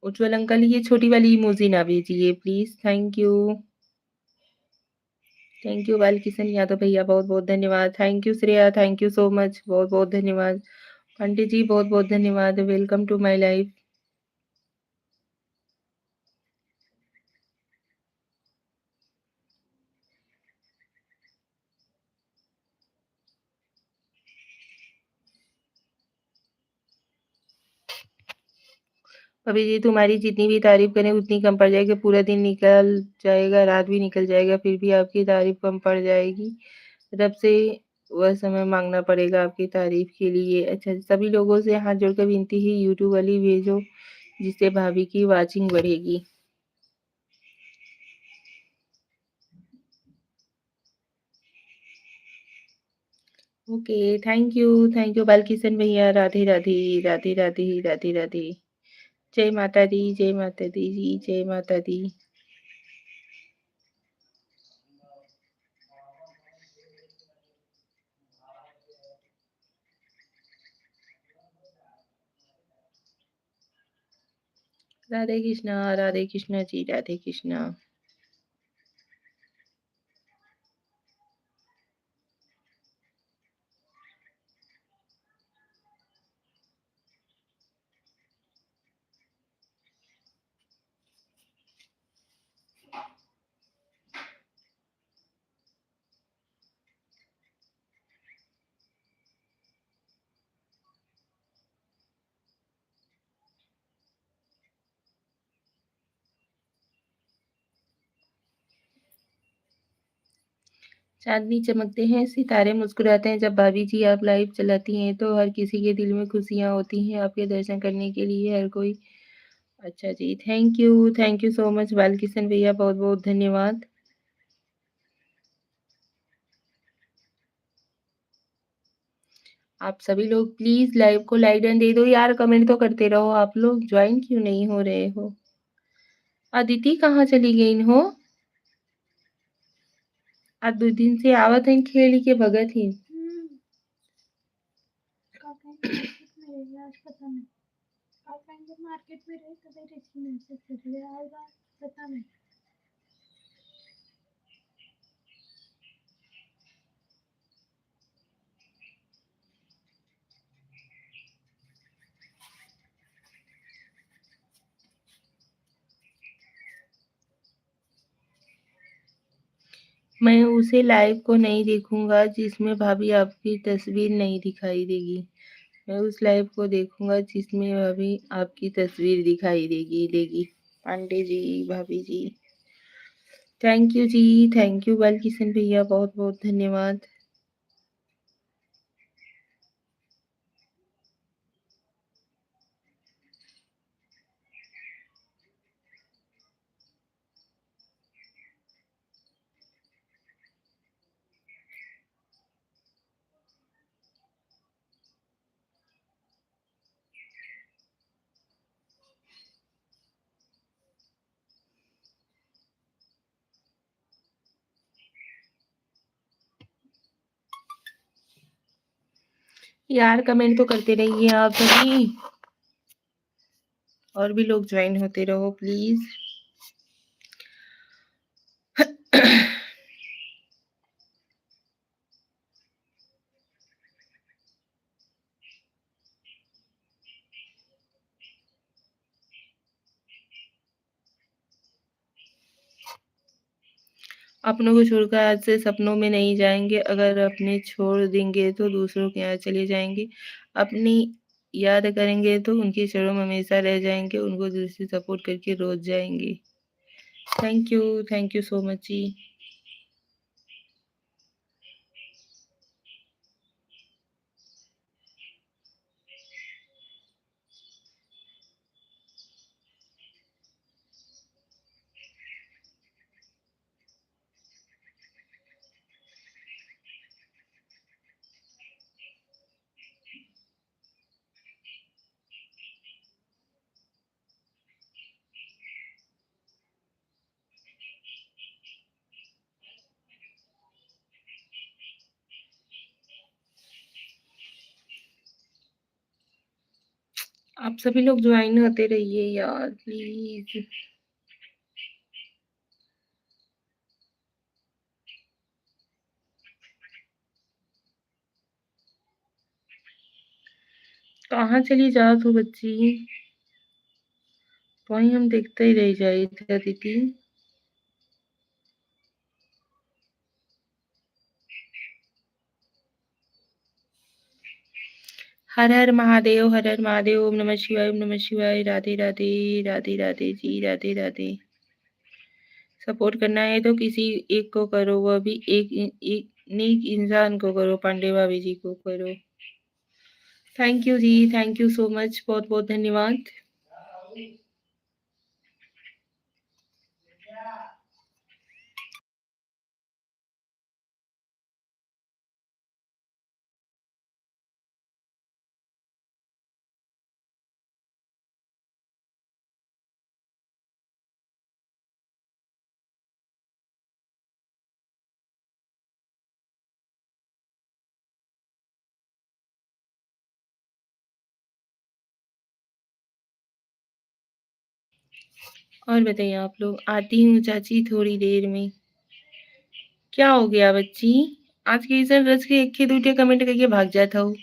उज्जवल अंकल, ये छोटी वाली इमोजी ना भेजिए please. Thank you Balkishan Yadav भैया, बहुत बहुत धन्यवाद। Thank you Shreya, thank you so much, बहुत बहुत धन्यवाद। पंडित जी, बहुत बहुत धन्यवाद। Welcome to my life. अभी जी, तुम्हारी जितनी भी तारीफ करें उतनी कम पड़ जाएगी। पूरा दिन निकल जाएगा, रात भी निकल जाएगा, फिर भी आपकी तारीफ कम पड़ जाएगी। रब से वह समय माँगना पड़ेगा आपकी तारीफ़ के लिए। अच्छा, सभी लोगों से हाथ जोड़कर विनती है यूट्यूब वाली भेजो, जिससे भाभी की वॉचिंग बढ़ेगी। ओके, थैंक यू बालकिशन भैया। राधे राधे, राधे राधे, राधे राधे। जय माता दी, जय माता दी जी, जय माता दी। राधे कृष्णा जी, राधे कृष्णा। चाँदनी चमकते हैं, सितारे मुस्कुराते हैं। जब भाभी जी आप लाइव चलाती हैं, तो हर किसी के दिल में खुशियाँ होती हैं। आपके दर्शन करने के लिए हर कोई। अच्छा जी, thank you so much Balkishan भैया, बहुत-बहुत धन्यवाद। आप सभी लोग प्लीज़ लाइव को लाइक एंड दे दो यार, कमेंट तो करते रहो आप लोग, जॉइन क्यों नहीं हो रहे हो? अदिति कहाँ चली गईन हो? आज 2 दिन से आवत हइन खेल के भगत हिन। का कहीं मार्केट में रही आज पता नहीं। का कहीं जब मार्केट में रही तो मेरे इसकी मैसेज कर रही आएगा पता नहीं। मैं उसे लाइव को नहीं देखूँगा जिसमें भाभी आपकी तस्वीर नहीं दिखाई देगी। मैं उस लाइव को देखूँगा जिसमें भाभी आपकी तस्वीर दिखाई देगी। पांडे जी, भाभी जी। थैंक यू बालकिशन भैया, बहुत-बहुत धन्यवाद। यार कमेंट तो करते रहिए आप सभी। और भी लोग ज्वाइन होते रहो प्लीज़। अपनों को छोड़कर आज से सपनों में नहीं जाएँगे, अगर अपने छोड़ देंगे तो दूसरों के यहाँ चले जाएँगे। अपनी याद करेंगे तो उनके चरणों में हमेशा रह जाएँगे, उनको दिल से सपोर्ट करके रोज़ जाएँगे। थैंक यू सो मच जी। आप सभी लोग ज्वाइन होते रहिए यार प्लीज़। कहाँ चली जात हो बच्ची? वहीं हम देखते ही रह जाइत अदिति। हर हर महादेव, ओम नमः शिवाय, राधे राधे, राधे राधे जी, राधे राधे। सपोर्ट करना है तो किसी एक को करो, वह भी एक नेक इंसान को करो, पांडे भाभी जी को करो। थैंक यू जी, थैंक यू सो मच, बहुत बहुत धन्यवाद। और बताइए आप लोग। आती हूँ चाची थोड़ी देर में। क्या हो गया बच्ची? आज कैसन रच के एक दूटे कमेंट करके भाग जाता हूँ।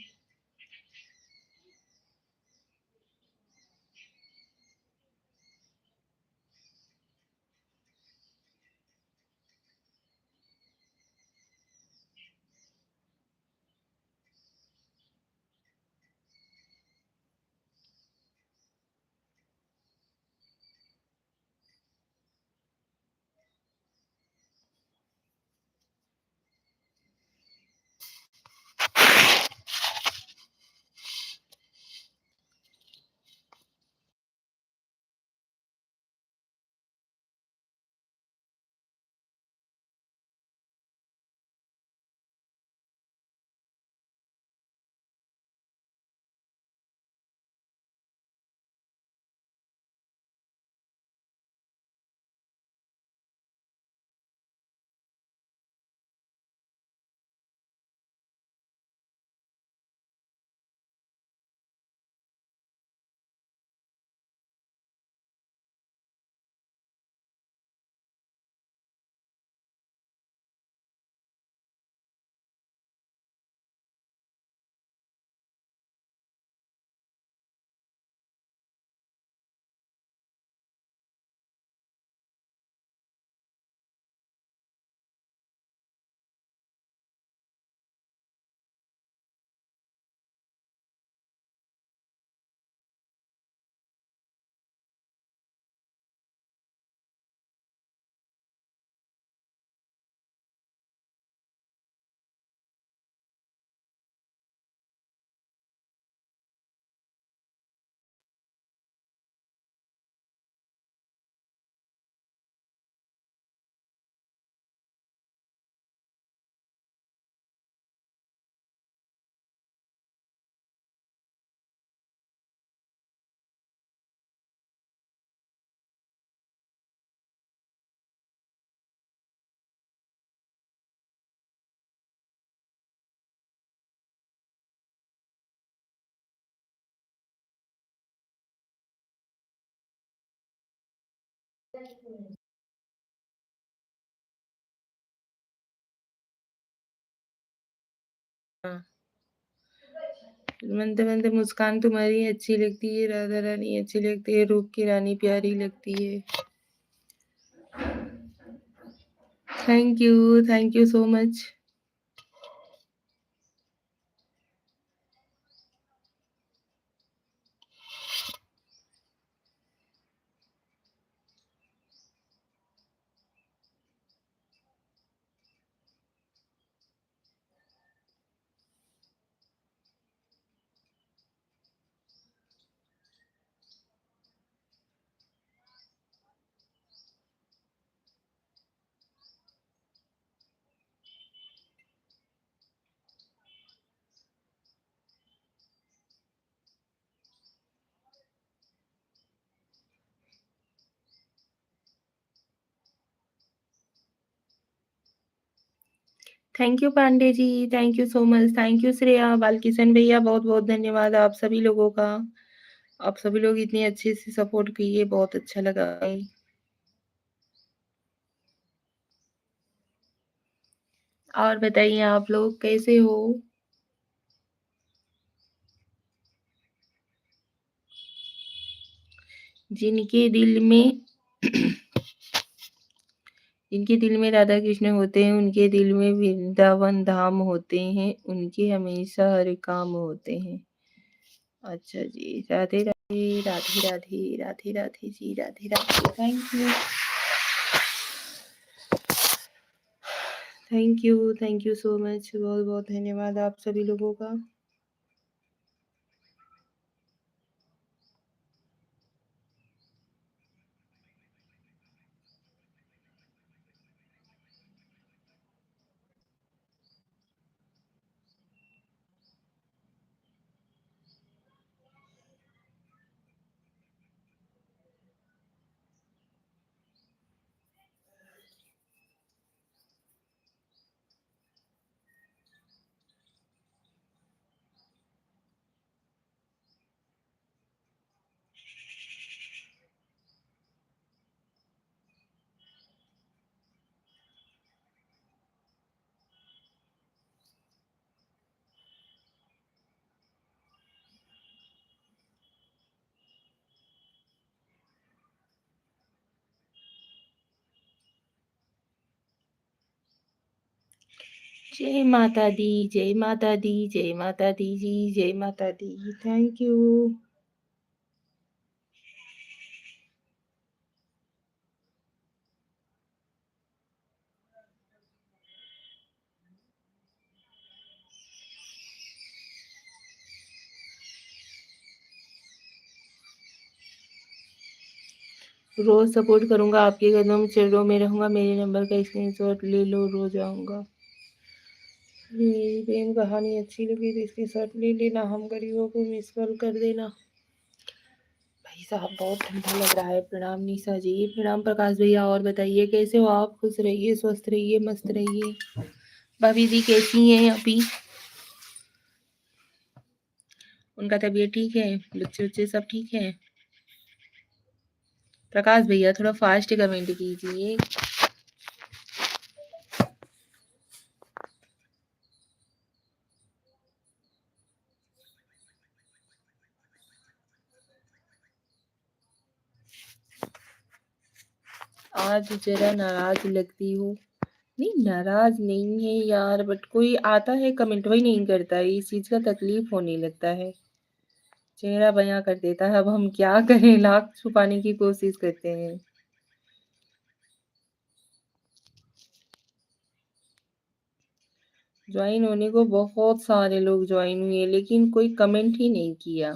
हाँ। मंद मंद मुस्कान तुम्हारी अच्छी लगती है, राधा रानी अच्छी लगती है, रूप की रानी प्यारी लगती है। Thank you so much. Thank you Pandey ji, thank you so much, thank you Shreya, Balkishan भैया, बहुत बहुत धन्यवाद आप सभी लोगों का। आप सभी लोग इतनी अच्छे से सपोर्ट किए, बहुत अच्छा लगा। और बताइए आप लोग कैसे हो? जिनके दिल में जिनके दिल में राधा कृष्ण होते हैं, उनके दिल में वृंदावन धाम होते हैं, उनके हमेशा हर काम होते हैं। अच्छा जी, Radhe Radhe, Radhe Radhe, Radhe Radhe ji, Radhe Radhe, thank you. Thank you so much. बहुत-बहुत धन्यवाद आप सभी लोगों का। जय माता दी, जय माता दी, जय माता दी जी, जय माता दी। Thank you. रोज़ सपोर्ट करूँगा, आपके कदम चरणों में रहूँगा, मेरे नंबर का स्क्रीनशॉट ले लो, रोज़ आऊँगा। मेरी प्रेम कहानी अच्छी लगी तो स्क्रीनशॉट ले लेना, हम गरीबों को मिस कॉल कर देना। भाई साहब बहुत ठंडा लग रहा है। प्रणाम निशा जी, प्रणाम प्रकाश भैया। और बताइए कैसे हो आप? खुश रहिए, स्वस्थ रहिए, मस्त रहिए। भाभी जी कैसी हैं अभी? उनका तबीयत ठीक है? बच्चे सब ठीक हैं? प्रकाश भैया थोड़ा फास्ट कमेंट कीजिए। आज जरा नाराज लगती हो। नहीं नाराज नहीं है यार, बट कोई आता है कमेंट वही नहीं करता है, इस चीज का तकलीफ होने लगता है। चेहरा बयां कर देता है। अब हम क्या करें, लाख छुपाने की कोशिश करते हैं। ज्वाइन होने को बहुत सारे लोग ज्वाइन हुए लेकिन कोई कमेंट ही नहीं किया।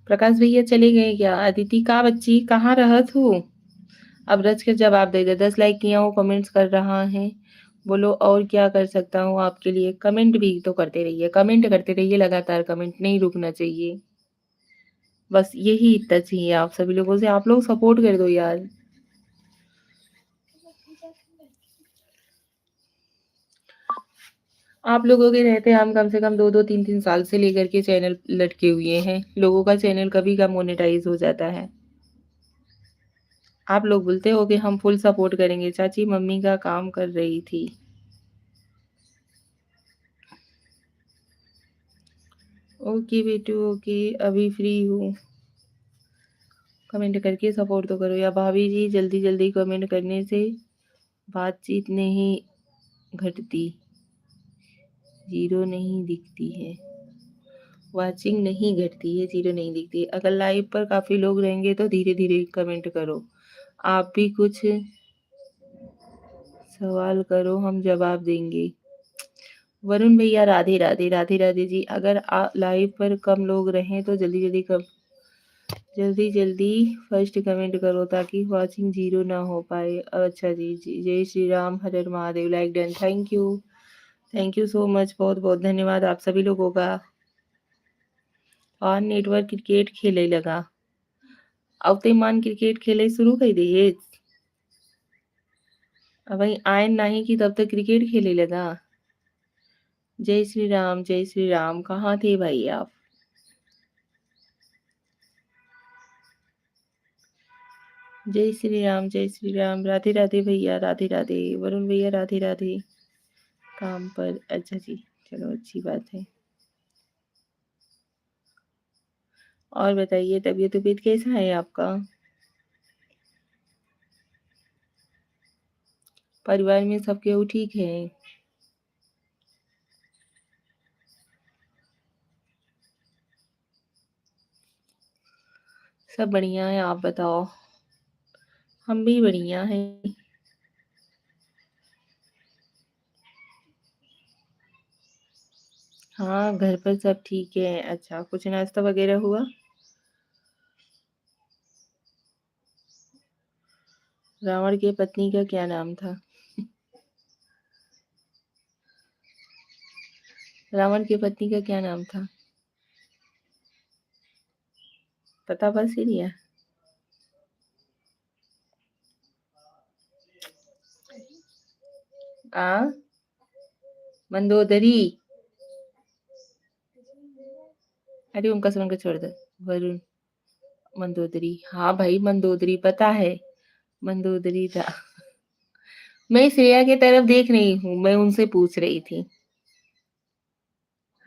प्रकाश भैया चले गए क्या? अदिति का बच्ची कहाँ रह तू? अब रच के जवाब दे दे। 10 लाइक किया हूँ, कमेंट्स कर रहा है। बोलो और क्या कर सकता हूँ आपके लिए? कमेंट भी तो करते रहिए, कमेंट करते रहिए लगातार, कमेंट नहीं रुकना चाहिए। बस यही इतना चाहिए आप सभी लोगों से। आप लोग सपोर्ट कर दो यार। आप लोगों के रहते हम कम से कम 2-2 3-3 साल से लेकर के चैनल लटके हुए हैं। लोगों का चैनल कभी का मोनेटाइज हो जाता है। आप लोग बोलते हो कि हम फुल सपोर्ट करेंगे। चाची मम्मी का काम कर रही थी। ओके बेटू ओके, अभी फ्री हूँ। कमेंट करके सपोर्ट तो करो। या भाभी जी जल्दी जल्दी कमेंट करने से बातचीत नहीं घटती, जीरो नहीं दिखती है। वाचिंग नहीं घटती है, जीरो नहीं दिखती है। अगर लाइव पर काफ़ी लोग रहेंगे तो धीरे धीरे कमेंट करो। आप भी कुछ सवाल करो, हम जवाब देंगे। वरुण भैया राधे राधे, राधे राधे जी। अगर लाइव पर कम लोग रहें तो जल्दी जल्दी फर्स्ट कमेंट करो ताकि वॉचिंग जीरो ना हो पाए। अच्छा जी, जय Shri Ram, Har Har Mahadev. Like done, thank you so much. बहुत बहुत धन्यवाद आप सभी लोगों का। और नेटवर्क क्रिकेट खेले लगा। अवते मान क्रिकेट खेले शुरू कर दिए। अब वही आयन नाही की तब तक क्रिकेट खेले लगा। जय श्री राम, जय श्री राम। कहाँ थे भाई आप? जय श्री राम, जय श्री राम। राधे राधे भैया, राधे राधे। वरुण भैया राधे राधे। काम पर, अच्छा जी, चलो अच्छी बात है। और बताइए तबीयत वबीयत कैसा है आपका? परिवार में सब केहू ठीक है? सब बढ़िया है, आप बताओ। हम भी बढ़िया हैं। हाँ, घर पर सब ठीक है। अच्छा, कुछ नाश्ता वगैरह हुआ? रावण की पत्नी का क्या नाम था? रावण की पत्नी का क्या नाम था? पता बस ही नहीं है। आ मंदोदरी। अरे उनका सब उनका छोड़ दो। वरुण, मंदोदरी। हाँ भाई मंदोदरी पता है। मंदोदरी था। मैं श्रेया की तरफ देख रही हूँ, मैं उनसे पूछ रही थी।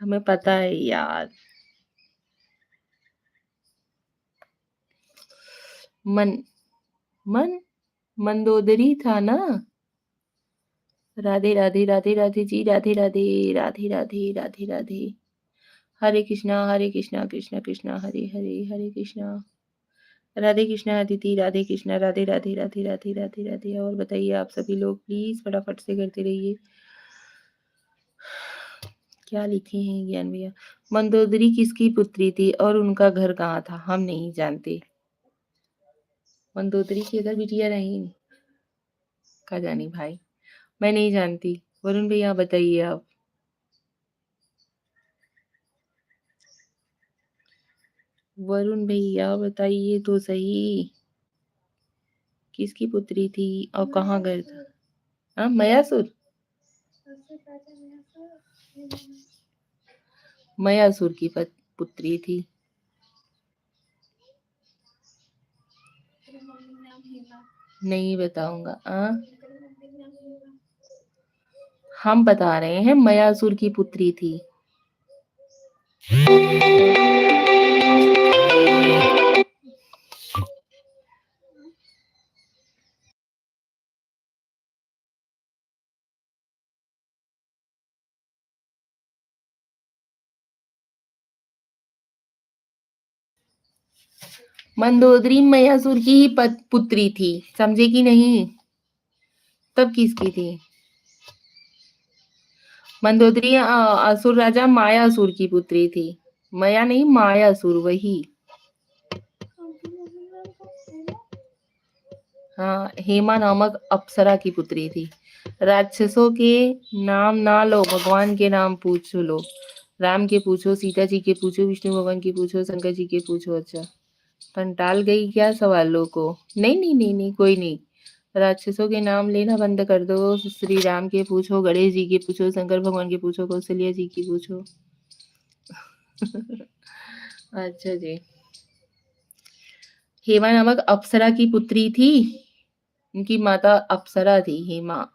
हमें पता है यार। मन मन मंदोदरी था ना। राधे राधे, राधे राधे जी, राधे राधे, राधे राधे, राधे राधे। हरे कृष्णा कृष्णा कृष्णा हरे हरे, हरे कृष्णा राधे कृष्णा अदिति, राधे कृष्णा, राधे राधे, राधे राधे, राधे राधे। और बताइए आप सभी लोग प्लीज फटाफट से करते रहिए। क्या लिखे हैं ज्ञान भैया? मंदोदरी किसकी पुत्री थी और उनका घर कहाँ था? हम नहीं जानते। मंदोदरी की अगर बिटिया रही का जानी भाई, मैं नहीं जानती। वरुण भैया बताइए आप। वरुण भैया बताइए तो सही, किसकी पुत्री थी और कहाँ घर था? हाँ, मयासुर। मयासुर की पुत्री थी। नहीं बताऊंगा। हम बता रहे हैं मयासुर की पुत्री थी। मंदोदरी मयासुर की ही पुत्री थी, समझे कि नहीं? तब किसकी थी? मंदोदरी असुर राजा मायासुर की पुत्री थी। मया नहीं, मायासुर वही। हाँ, हेमा नामक अप्सरा की पुत्री थी। राक्षसों के नाम ना लो, भगवान के नाम पूछ लो। राम के पूछो, सीता जी के पूछो, विष्णु भगवान के पूछो, शंकर जी के पूछो। अच्छा, पंटाल गई क्या सवालों को? नहीं नहीं नहीं नहीं, कोई नहीं। राक्षसों के नाम लेना बंद कर दो। श्री राम के पूछो, गणेश जी के पूछो, शंकर भगवान के पूछो, कौशल्या जी की पूछो। अच्छा जी। हेमा नामक अप्सरा की पुत्री थी। उनकी माता अप्सरा थी, हेमा।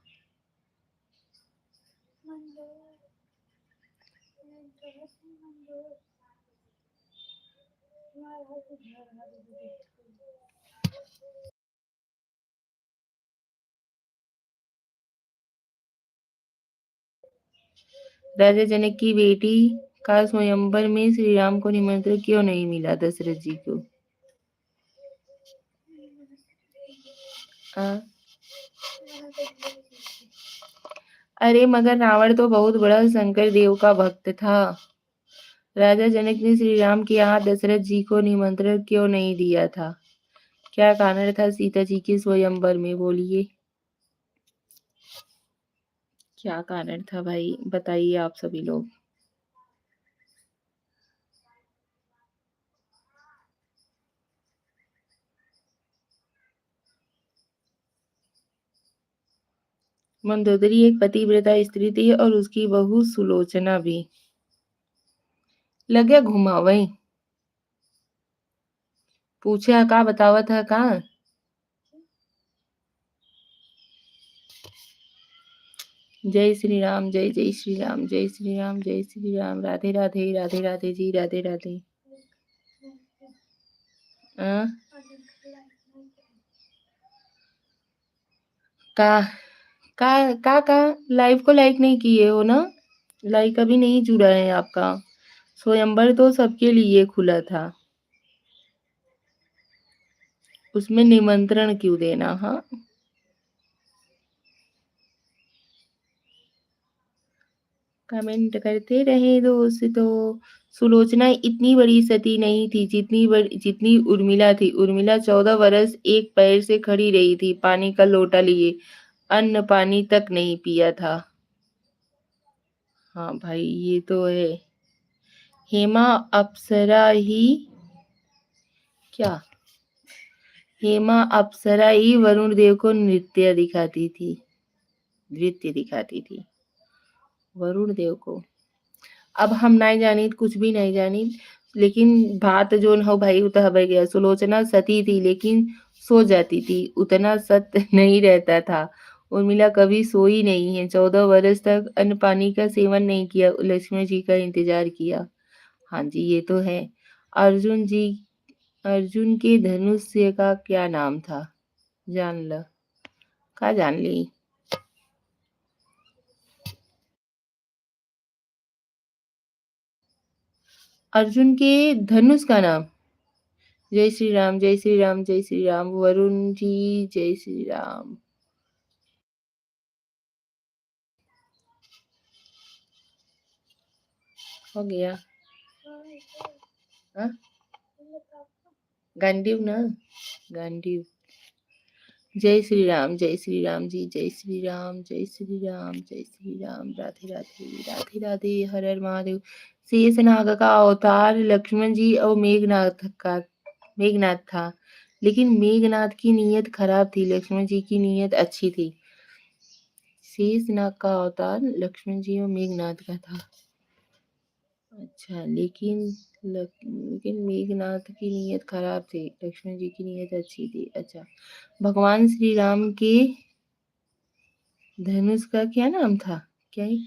राजा जनक की बेटी का स्वयंवर में श्री राम को निमंत्रण क्यों नहीं मिला दशरथ जी को? आ? अरे मगर रावण तो बहुत बड़ा शंकर देव का भक्त था। राजा जनक ने श्री राम के यहाँ दशरथ जी को निमंत्रण क्यों नहीं दिया था? क्या कारण था सीता जी के स्वयंवर में? बोलिए, क्या कारण था भाई? बताइए आप सभी लोग। मंदोदरी एक पतिव्रता स्त्री थी और उसकी बहू सुलोचना भी। लग गया घुमावई। पूछे का बतावत है का। जय श्री राम, जय जय श्री राम, जय श्री राम, जय श्री राम, राधे राधे, राधे राधे जी, राधे राधे। आ? का का लाइव को लाइक नहीं किए हो ना। लाइक अभी नहीं जुड़ा है आपका। स्वयंवर तो सबके लिए खुला था, उसमें निमंत्रण क्यों देना। हाँ, कमेंट करते रहे दोस्तों। सुलोचना इतनी बड़ी सती नहीं थी जितनी उर्मिला थी। उर्मिला 14 वर्ष एक पैर से खड़ी रही थी, पानी का लोटा लिए, अन्न पानी तक नहीं पिया था। हाँ भाई, ये तो है। हेमा अप्सरा ही क्या हेमा अप्सरा ही वरुण देव को नृत्य दिखाती थी वरुण देव को। अब हम नहीं जानी, कुछ भी नहीं जानी, लेकिन बात जो हो भाई उतना हबे गया। सुलोचना सती थी लेकिन सो जाती थी, उतना सत्य नहीं रहता था। उर्मिला कभी सोई नहीं है, 14 वर्ष तक अन्न पानी का सेवन नहीं किया, लक्ष्मण जी का इंतजार किया। हाँ जी, ये तो है। अर्जुन जी अर्जुन के धनुष का क्या नाम था, जान ल का जान ली। अर्जुन के धनुष का नाम। जय श्री राम, जय श्री राम, जय श्री राम, वरुण जी जय श्री राम। हो गया। हाँ? गांडीव ना, गांडीव। जय श्री राम, जय श्री राम जी, जय श्री राम, जय श्री राम, जय श्री राम, राधे राधे, राधे राधे, हर हर महादेव। शेषनाग का अवतार लक्ष्मण जी और मेघनाथ था, लेकिन मेघनाथ की नीयत खराब थी, लक्ष्मण जी की नीयत अच्छी थी। शेषनाग का अवतार लक्ष्मण जी और मेघनाथ का था। अच्छा, लेकिन मेघनाथ की नीयत खराब थी, लक्ष्मण जी की नीयत अच्छी थी। अच्छा, भगवान श्री राम के धनुष का क्या नाम था, क्या ही?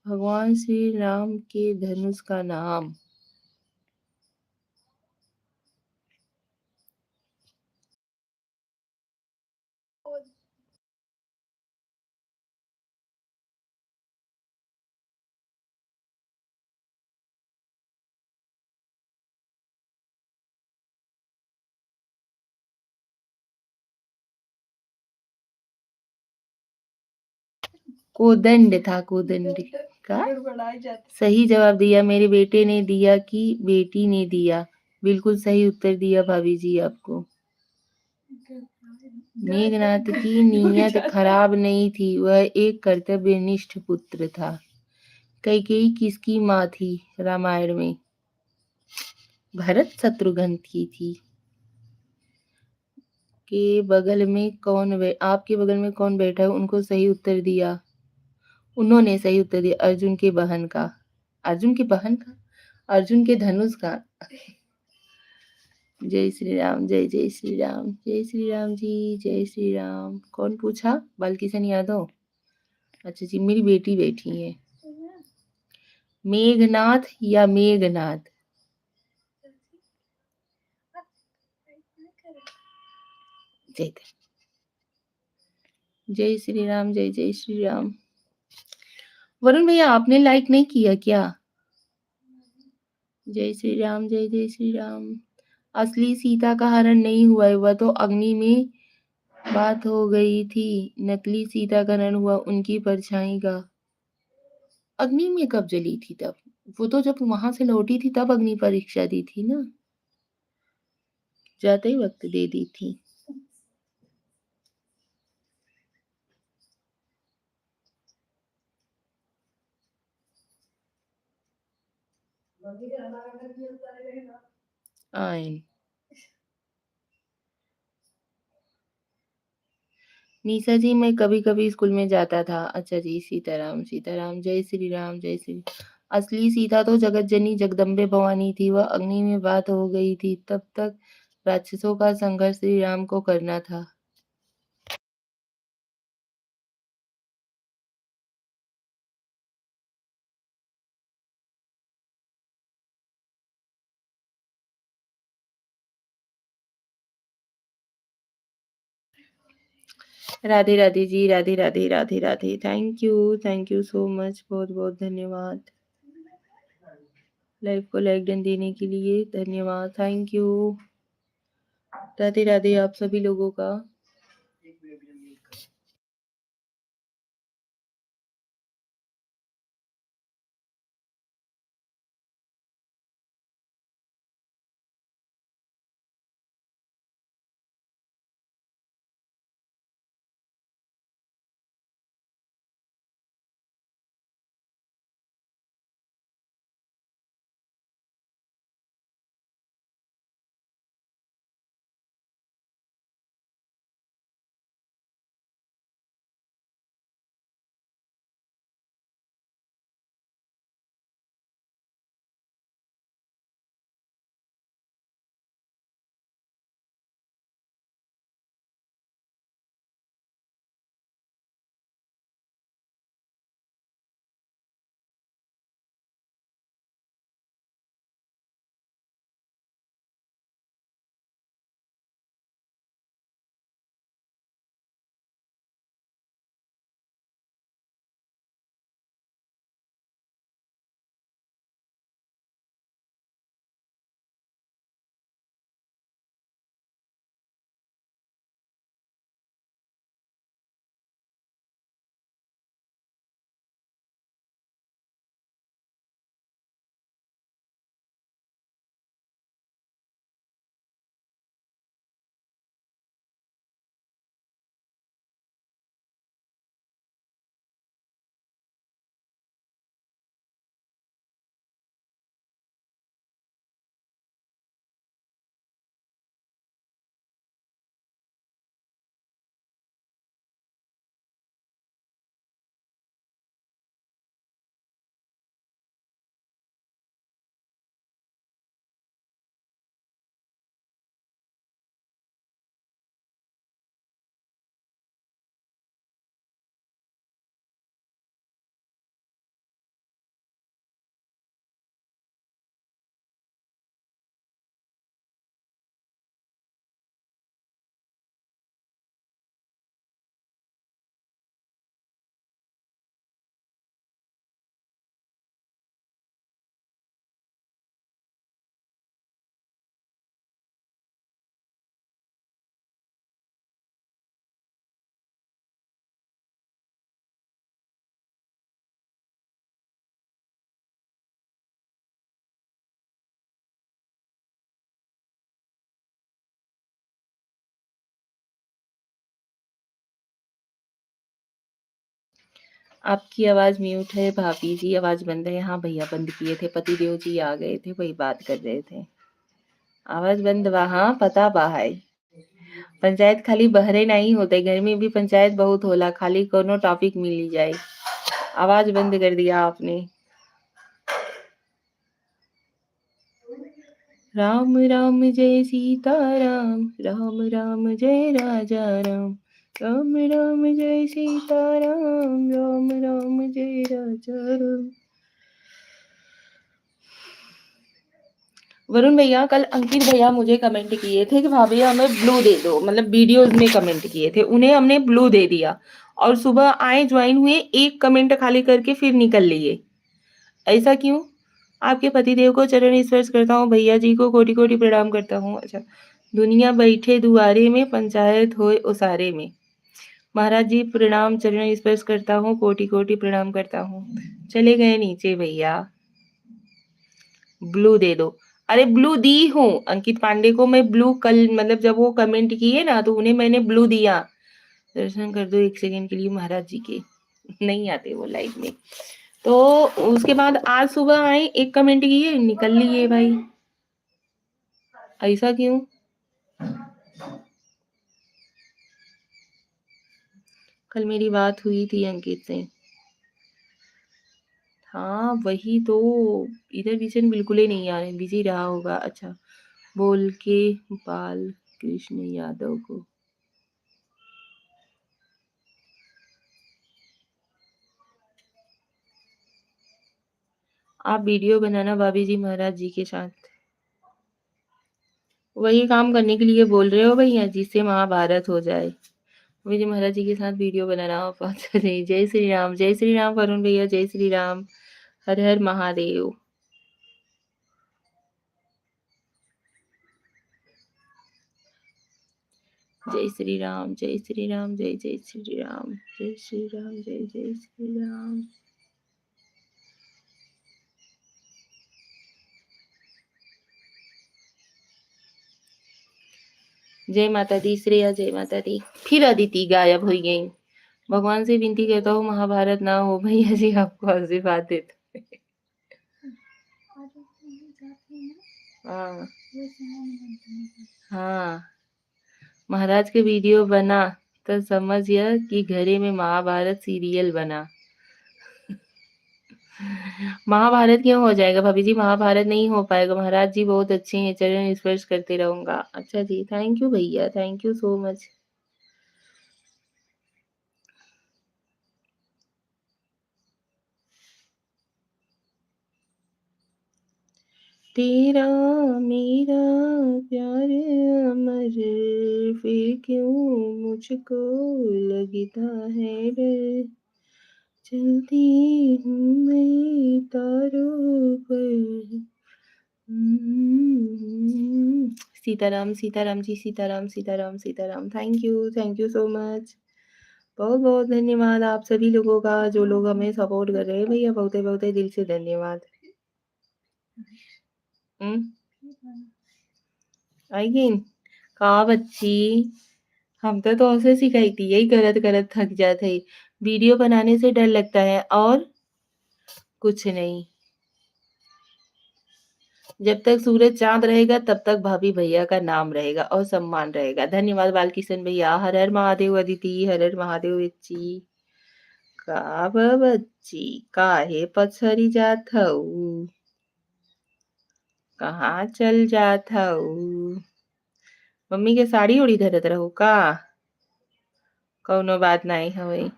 भगवान श्री राम के धनुष का नाम। कोदंड था, कोदंड का। सही जवाब दिया मेरे बेटे ने दिया कि बेटी ने दिया। बिल्कुल सही उत्तर दिया भाभी जी आपको। मेघनाथ की नीयत खराब नहीं थी, वह एक कर्तव्यनिष्ठ पुत्र था। कैकेयी किसकी माँ थी रामायण में? भरत शत्रुघ्न की थी। आपके बगल में कौन बैठा है, उनको सही उत्तर दिया। उन्होंने सही उत्तर दिया, अर्जुन के बहन का। अर्जुन के बहन का, अर्जुन के धनुष का। जय श्री राम, जय जय श्री राम, जय श्री राम जी, जय श्री राम। कौन पूछा, बालकिशन यादव। अच्छा जी, मेरी बेटी बैठी है। मेघनाथ या मेघनाथ? जय जय श्री राम, जय जय श्री राम। वरुण भैया, आपने लाइक नहीं किया क्या? जय श्री राम, जय जय श्री राम। असली सीता का हरण नहीं हुआ है, वह तो अग्नि में बात हो गई थी। नकली सीता का हरण हुआ उनकी परछाई का। अग्नि में कब जली थी तब? वो तो जब वहां से लौटी थी तब अग्नि परीक्षा दी थी ना, जाते ही वक्त दे दी थी। आयन निशा जी, मैं कभी-कभी स्कूल में जाता था। अच्छा जी, सीताराम, सीताराम, जय श्री राम, जय श्री असली सीता तो जगत जननी जगदम्बे भवानी थी, वह अग्नि में बात हो गई थी, तब तक राक्षसों का संघर्ष श्री राम को करना था। Radhe Radhe ji, Radhe Radhe, Radhe Radhe. Thank you so much, बहुत-बहुत धन्यवाद। लाइव को लाइक डन देने के लिए धन्यवाद, थैंक यू। राधे राधे आप सभी लोगों का। आपकी आवाज़ म्यूट है भाभी जी, आवाज़ बंद है। हाँ भैया बंद किए थे, पतिदेव जी आ गए थे, वही बात कर रहे थे। आवाज़ बंद बा, हाँ पता बा है। पंचायत खाली बहरे नहीं होते, घर में भी पंचायत बहुत होला, खाली कोनो टॉपिक मिली जाए। आवाज़ बंद कर दिया आपने। राम राम जय सीता राम, राम राम जय राजा राम, राम राम जय सीता राम, राम राम जय राजा राम। वरुण भैया, कल अंकित भैया मुझे कमेंट किए थे कि भाभी हमें ब्लू दे दो, मतलब वीडियोस में कमेंट किए थे, उन्हें हमने ब्लू दे दिया और सुबह आए ज्वाइन हुए, एक कमेंट खाली करके फिर निकल लिए। ऐसा क्यों? आपके पतिदेव को चरण स्पर्श करता हूँ, भैया जी को कोटि कोटि प्रणाम करता हूँ। अच्छा, दुनिया बैठे दुआरे में, पंचायत होए ओसारे में। महाराज जी प्रणाम, चरण स्पर्श करता हूँ, कोटि कोटि प्रणाम करता हूँ। चले गए नीचे भैया, ब्लू दे दो। अरे ब्लू दी हूँ अंकित पांडे को मैं, ब्लू कल मतलब जब वो कमेंट किए ना तो उन्हें मैंने ब्लू दिया। दर्शन कर दो एक सेकंड के लिए महाराज जी के, नहीं आते वो लाइव में। तो उसके बाद आज सुबह आए, एक कमेंट किए, निकल लिए भाई। ऐसा क्यों? कल मेरी बात हुई थी अंकित से। हाँ, वही तो। इधर विजन बिल्कुल ही नहीं आ रहे, बिज़ी रहा होगा। अच्छा, बोल के बाल कृष्ण यादव को। आप वीडियो बनाना भाभी जी महाराज जी के साथ। वही काम करने के लिए बोल रहे हो भैया, जिससे महाभारत हो जाए। भाभी जी महाराज जी के साथ वीडियो बनाना आप अच्छा नहीं। जय श्री राम वरुण भैया, जय श्री राम। हर हर महादेव। जय श्री राम, जय श्री राम, जय जय श्री राम, जय श्री राम, जय जय श्री राम। जय माता दी श्रेया, जय माता दी। फिर अदिति गायब हो गई। भगवान से विनती करता हूँ महाभारत ना हो भैया जी, आपको आशीर्वाद देता। आज मम्मी जाती है ना, हाँ वो सामान बनने का। हाँ, महाराज के वीडियो बना तो समझिए कि घरे में महाभारत सीरियल बना। महाभारत क्यों हो जाएगा भाभी जी, महाभारत नहीं हो पाएगा। महाराज जी बहुत अच्छे हैं, चरण स्पर्श करते रहूंगा। अच्छा जी, थैंक यू भैया, थैंक यू सो मच। तेरा मेरा प्यार अमर, फिर क्यों मुझको लगता है डर। चलती हूँ मैं तारों पर। Sitaram Sitaram ji, Sitaram Sitaram Sitaram. Thank you so much. बहुत बहुत धन्यवाद आप सभी लोगों का, जो लोग हमें सपोर्ट कर रहे हैं भैया, बहुत बहुत दिल से धन्यवाद। अगेन कहा बच्ची, हम तो ऐसे सिखाई थी, यही करत करत थक जाते। वीडियो बनाने से डर लगता है और कुछ नहीं। जब तक सूरज चांद रहेगा तब तक भाभी भैया का नाम रहेगा और सम्मान रहेगा। धन्यवाद बालकिशन भैया। हर हर महादेव अदिति, हर हर महादेव बच्ची। का बच्ची काहे पछरी जात हऊ, कहाँ चल जात हऊ। मम्मी के साड़ी उड़ी धरत रहो का, कौनो बात नहीं हवे।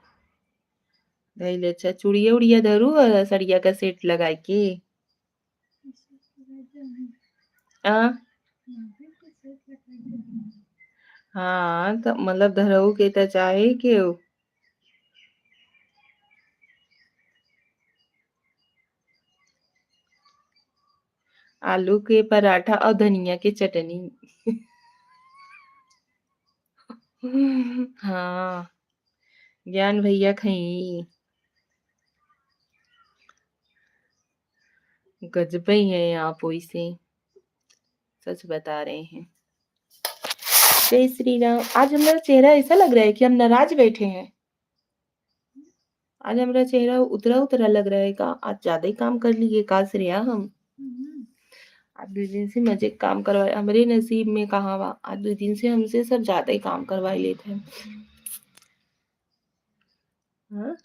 धैले अच्छा, चूड़िया उड़िया धरू सड़िया का सेट लगा के। आ हाँ, तो मतलब धरऊ के त चाहे के आलू के पराठा और धनिया की चटनी। हाँ, ज्ञान भैया खई। गजब ही है आप, वैसे सच बता रहे हैं। जय श्री राम। आज हमारा चेहरा ऐसा लग रहा है कि हम नाराज बैठे हैं। आज हमारा चेहरा उतरा उतरा लग रहा है का, आज ज्यादा ही काम कर लिए का श्रेया हम। आज 2 दिन से मजे काम करवाए, हमारे नसीब में कहाँ बा। आज 2 दिन से हमसे सब ज्यादा ही काम करवाए लेते हैं। हाँ?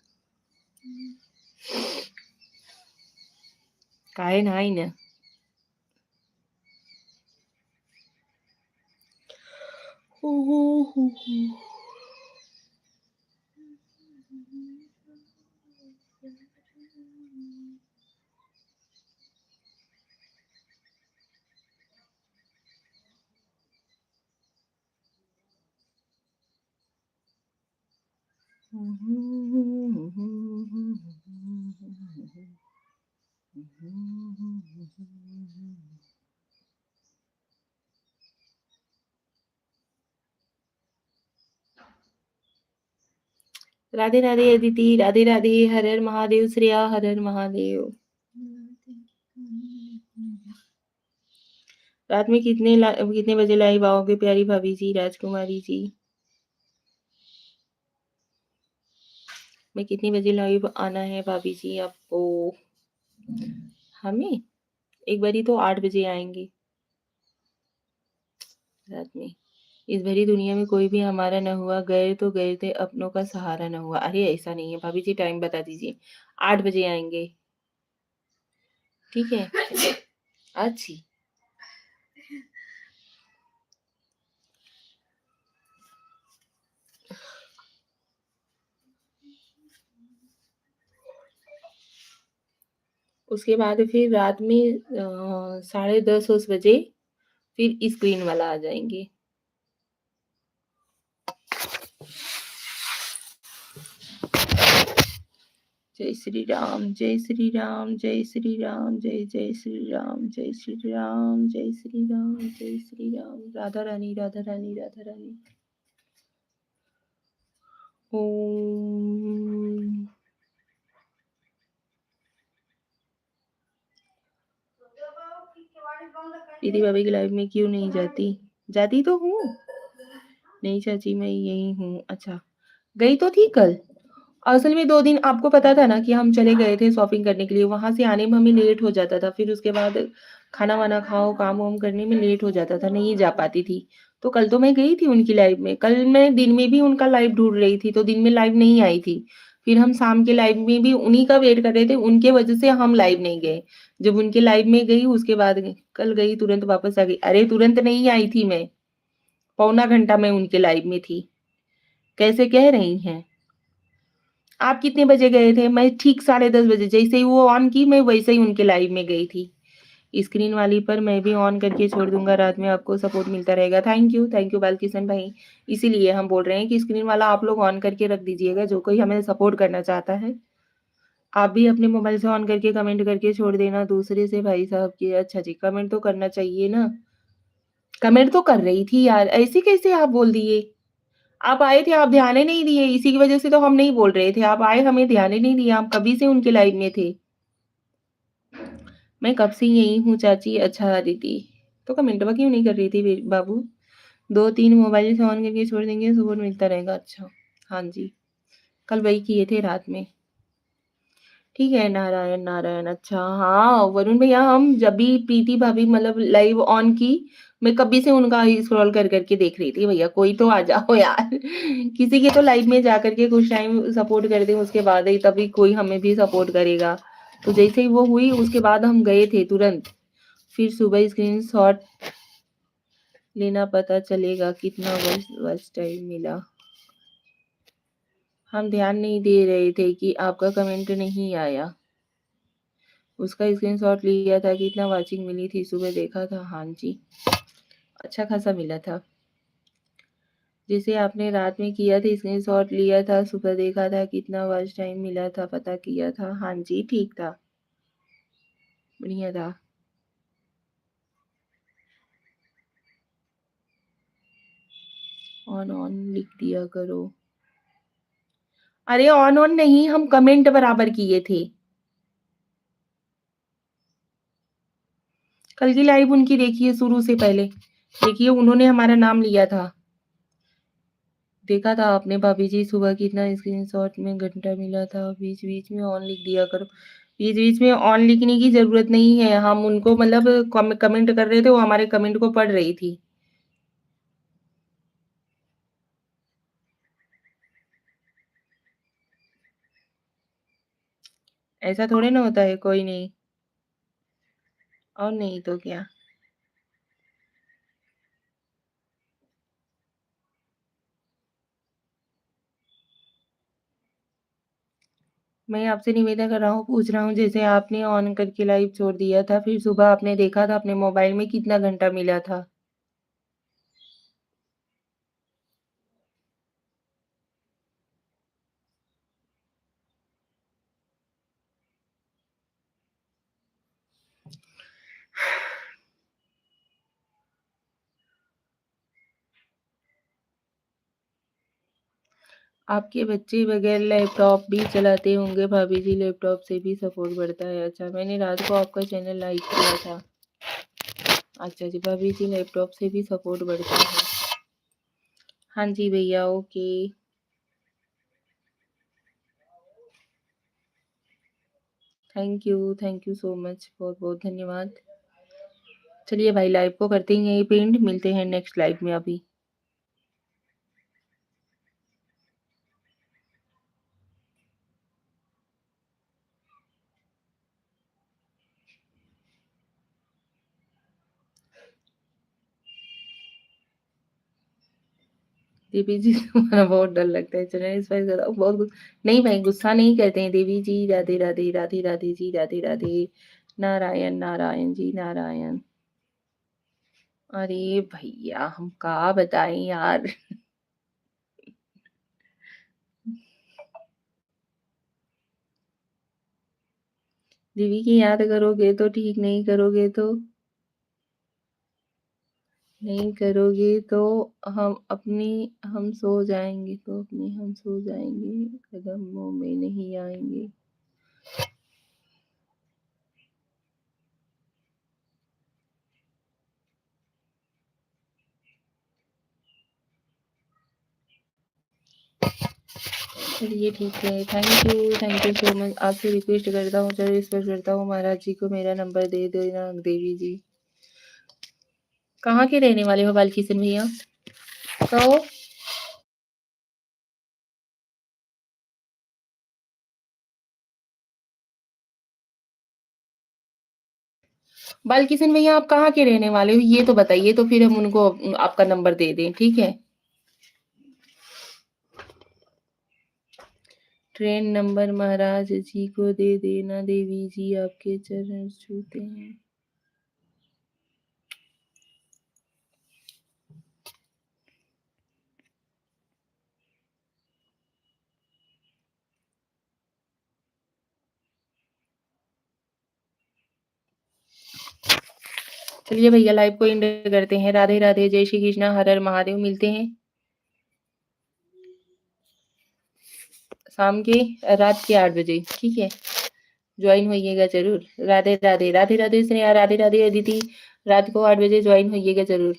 काहे नाही ना। राधे राधे अदिति, राधे राधे। हर हर महादेव श्रेया, हर हर महादेव। रात में कितने बजे लाइव आओगे प्यारी भाभी जी, राजकुमारी जी। मैं कितने बजे लाइव आना है भाभी जी आपको। हमें एक बारी तो 8 बजे आएंगे रात में। इस भरी दुनिया में कोई भी हमारा न हुआ, गए तो गए थे अपनों का सहारा न हुआ। अरे ऐसा नहीं है भाभी जी, टाइम बता दीजिए। 8 बजे आएँगे। ठीक है? अच्छी। उसके बाद फिर रात में साढ़े 10 बजे फिर स्क्रीन वाला आ जाएँगे। जय श्री राम, जय श्री राम, जय श्री राम, जय जय श्री राम, जय श्री राम, जय श्री राम, जय श्री राम। राधा रानी, राधा रानी, राधा रानी। ओम। दीदी भाभी की लाइव में क्यों नहीं जाती? जाती तो हूँ। नहीं चाची, मैं यही हूँ। अच्छा, गई तो थी कल। असल में 2 दिन आपको पता था ना कि हम चले गए थे शॉपिंग करने के लिए, वहाँ से आने में हमें लेट हो जाता था, फिर उसके बाद खाना-वाना खाओ, काम-वाम करने में लेट हो जाता था, नहीं जा पाती थी। तो कल तो मैं गई थी उनकी लाइव में, कल मैं दिन में भी उनका लाइव ढूँढ रही थी, तो दिन में लाइव नहीं आई थी। फिर हम शाम के लाइव में भी उन्हीं का वेट कर रहे थे, उनके वजह से हम लाइव नहीं गए। जब उनके लाइव में गई उसके बाद गई, कल गई तुरंत वापस आ गई। अरे तुरंत नहीं आई थी मैं, पौना घंटा मैं उनके लाइव में थी। कैसे कह रही हैं? आप कितने बजे गए थे? मैं ठीक 10:30 बजे, जैसे ही वो ऑन की मैं वैसे ही उनके लाइव में गई थी। स्क्रीन वाली पर मैं भी ऑन करके छोड़ दूँगा, रात में आपको सपोर्ट मिलता रहेगा। थैंक यू बालकिशन भाई। इसीलिए हम बोल रहे हैं कि स्क्रीन वाला आप लोग ऑन करके रख दीजिएगा, जो कोई हमें सपोर्ट करना चाहता है। आप भी अपने मोबाइल से ऑन करके कमेंट करके छोड़ देना दूसरे से भाई साहब कि अच्छा जी, कमेंट तो करना चाहिए ना। कमेंट तो कर रही थी यार, ऐसे कैसे आप बोल दिए? आप आए थे, आप ध्यान ही नहीं दिए, इसी की वजह से तो हम नहीं बोल रहे थे। आप आए, हमें ध्यान ही नहीं दिया, हम कभी से उनके लाइव में थे। मैं कब से यही हूँ चाची। अच्छा दीदी, तो कमेंटवा क्यों नहीं कर रही थी बाबू? 2-3 मोबाइल से ऑन करके छोड़ देंगे, सपोर्ट मिलता रहेगा। अच्छा, हाँ जी, कल वही किए थे रात में। ठीक है, नारायण, नारायण। अच्छा, हाँ, वरुण भैया, हम जब भी प्रीति भाभी मतलब लाइव ऑन की, मैं कभी से उनका ही स्क्रॉल कर के देख रही थी। भैया कोई तो आ जाओ यार। किसी के तो लाइव में जा कर के कुछ टाइम सपोर्ट कर दें, उसके बाद ही तभी कोई हमें भी सपोर्ट करेगा। तो जैसे ही वो हुई उसके बाद हम गए थे तुरंत। फिर सुबह स्क्रीनशॉट लेना, पता चलेगा कितना वॉच टाइम मिला। हम ध्यान नहीं दे रहे थे कि आपका कमेंट नहीं आया। उसका स्क्रीनशॉट लिया था, कितना वॉचिंग मिली थी, सुबह देखा था। हाँ जी, अच्छा खासा मिला था। जैसे आपने रात में किया था, स्क्रीनशॉट लिया था, सुबह देखा था, कितना वॉच टाइम मिला था, पता किया था। हाँ जी, ठीक था, बढ़िया था। ऑन ऑन लिख दिया करो। अरे ऑन ऑन नहीं, हम कमेंट बराबर किए थे। कल की लाइव उनकी देखिए, शुरू से पहले देखिए, उन्होंने हमारा नाम लिया था। देखा था आपने भाभी जी, सुबह कितना स्क्रीनशॉट में घंटा मिला था। बीच बीच में ऑन लिख दिया करो। बीच बीच में ऑन लिखने की जरूरत नहीं है, हम उनको मतलब कमेंट कर रहे थे, वो हमारे कमेंट को पढ़ रही थी। ऐसा थोड़े ना होता है, कोई नहीं। और नहीं तो क्या। मैं आपसे निवेदन कर रहा हूँ, पूछ रहा हूँ, जैसे आपने ऑन करके लाइव छोड़ दिया था, फिर सुबह आपने देखा था अपने मोबाइल में कितना घंटा मिला था। आपके बच्चे बगैर लैपटॉप भी चलाते होंगे भाभी जी, लैपटॉप से भी सपोर्ट बढ़ता है। अच्छा, मैंने रात को आपका चैनल लाइक किया था। अच्छा जी, भाभी जी लैपटॉप से भी सपोर्ट बढ़ता है। हाँ जी भैया, okay. Thank you so much, बहुत बहुत धन्यवाद। चलिए भाई, लाइव को करते हैं यही पेंड, मिलते हैं नेक्स्ट लाइव में अभी। देवी जी तुम्हारा बहुत डर लगता है, चलिए इस बार ज़रा बहुत नहीं भाई गुस्सा नहीं करते हैं देवी जी, राधे राधे, राधे राधे जी, राधे राधे, नारायण नारायण जी नारायण। अरे भैया हम का बताएं यार। देवी की याद करोगे तो ठीक, नहीं करोगे तो हम सो जाएंगे, तो अपनी हम सो जाएंगे, कदमों में नहीं आएंगे। चलिए ठीक है, थैंक यू सो मच। आपसे रिक्वेस्ट करता हूँ, चलो रिक्वेस्ट करता हूँ महाराज जी को मेरा नंबर दे देना देवी जी। कहाँ के रहने वाले हो बालकी सिंह भैया? कहो। बालकी सिंह भैया आप कहाँ के रहने वाले हो ये तो बताइए, तो फिर हम उनको आपका नंबर दे दें, ठीक है? ट्रेन नंबर महाराज जी को दे देना, देवी जी आपके चरण छूते हैं। चलिए भैया लाइव को एंड करते हैं। राधे राधे, जय श्री कृष्णा, हर हर महादेव। मिलते हैं शाम के रात के 8 बजे, ठीक है? ज्वाइन होइएगा जरूर। राधे राधे, राधे राधे स्नेहा, राधे राधे अदिति, रात को 8 बजे ज्वाइन होइएगा जरूर।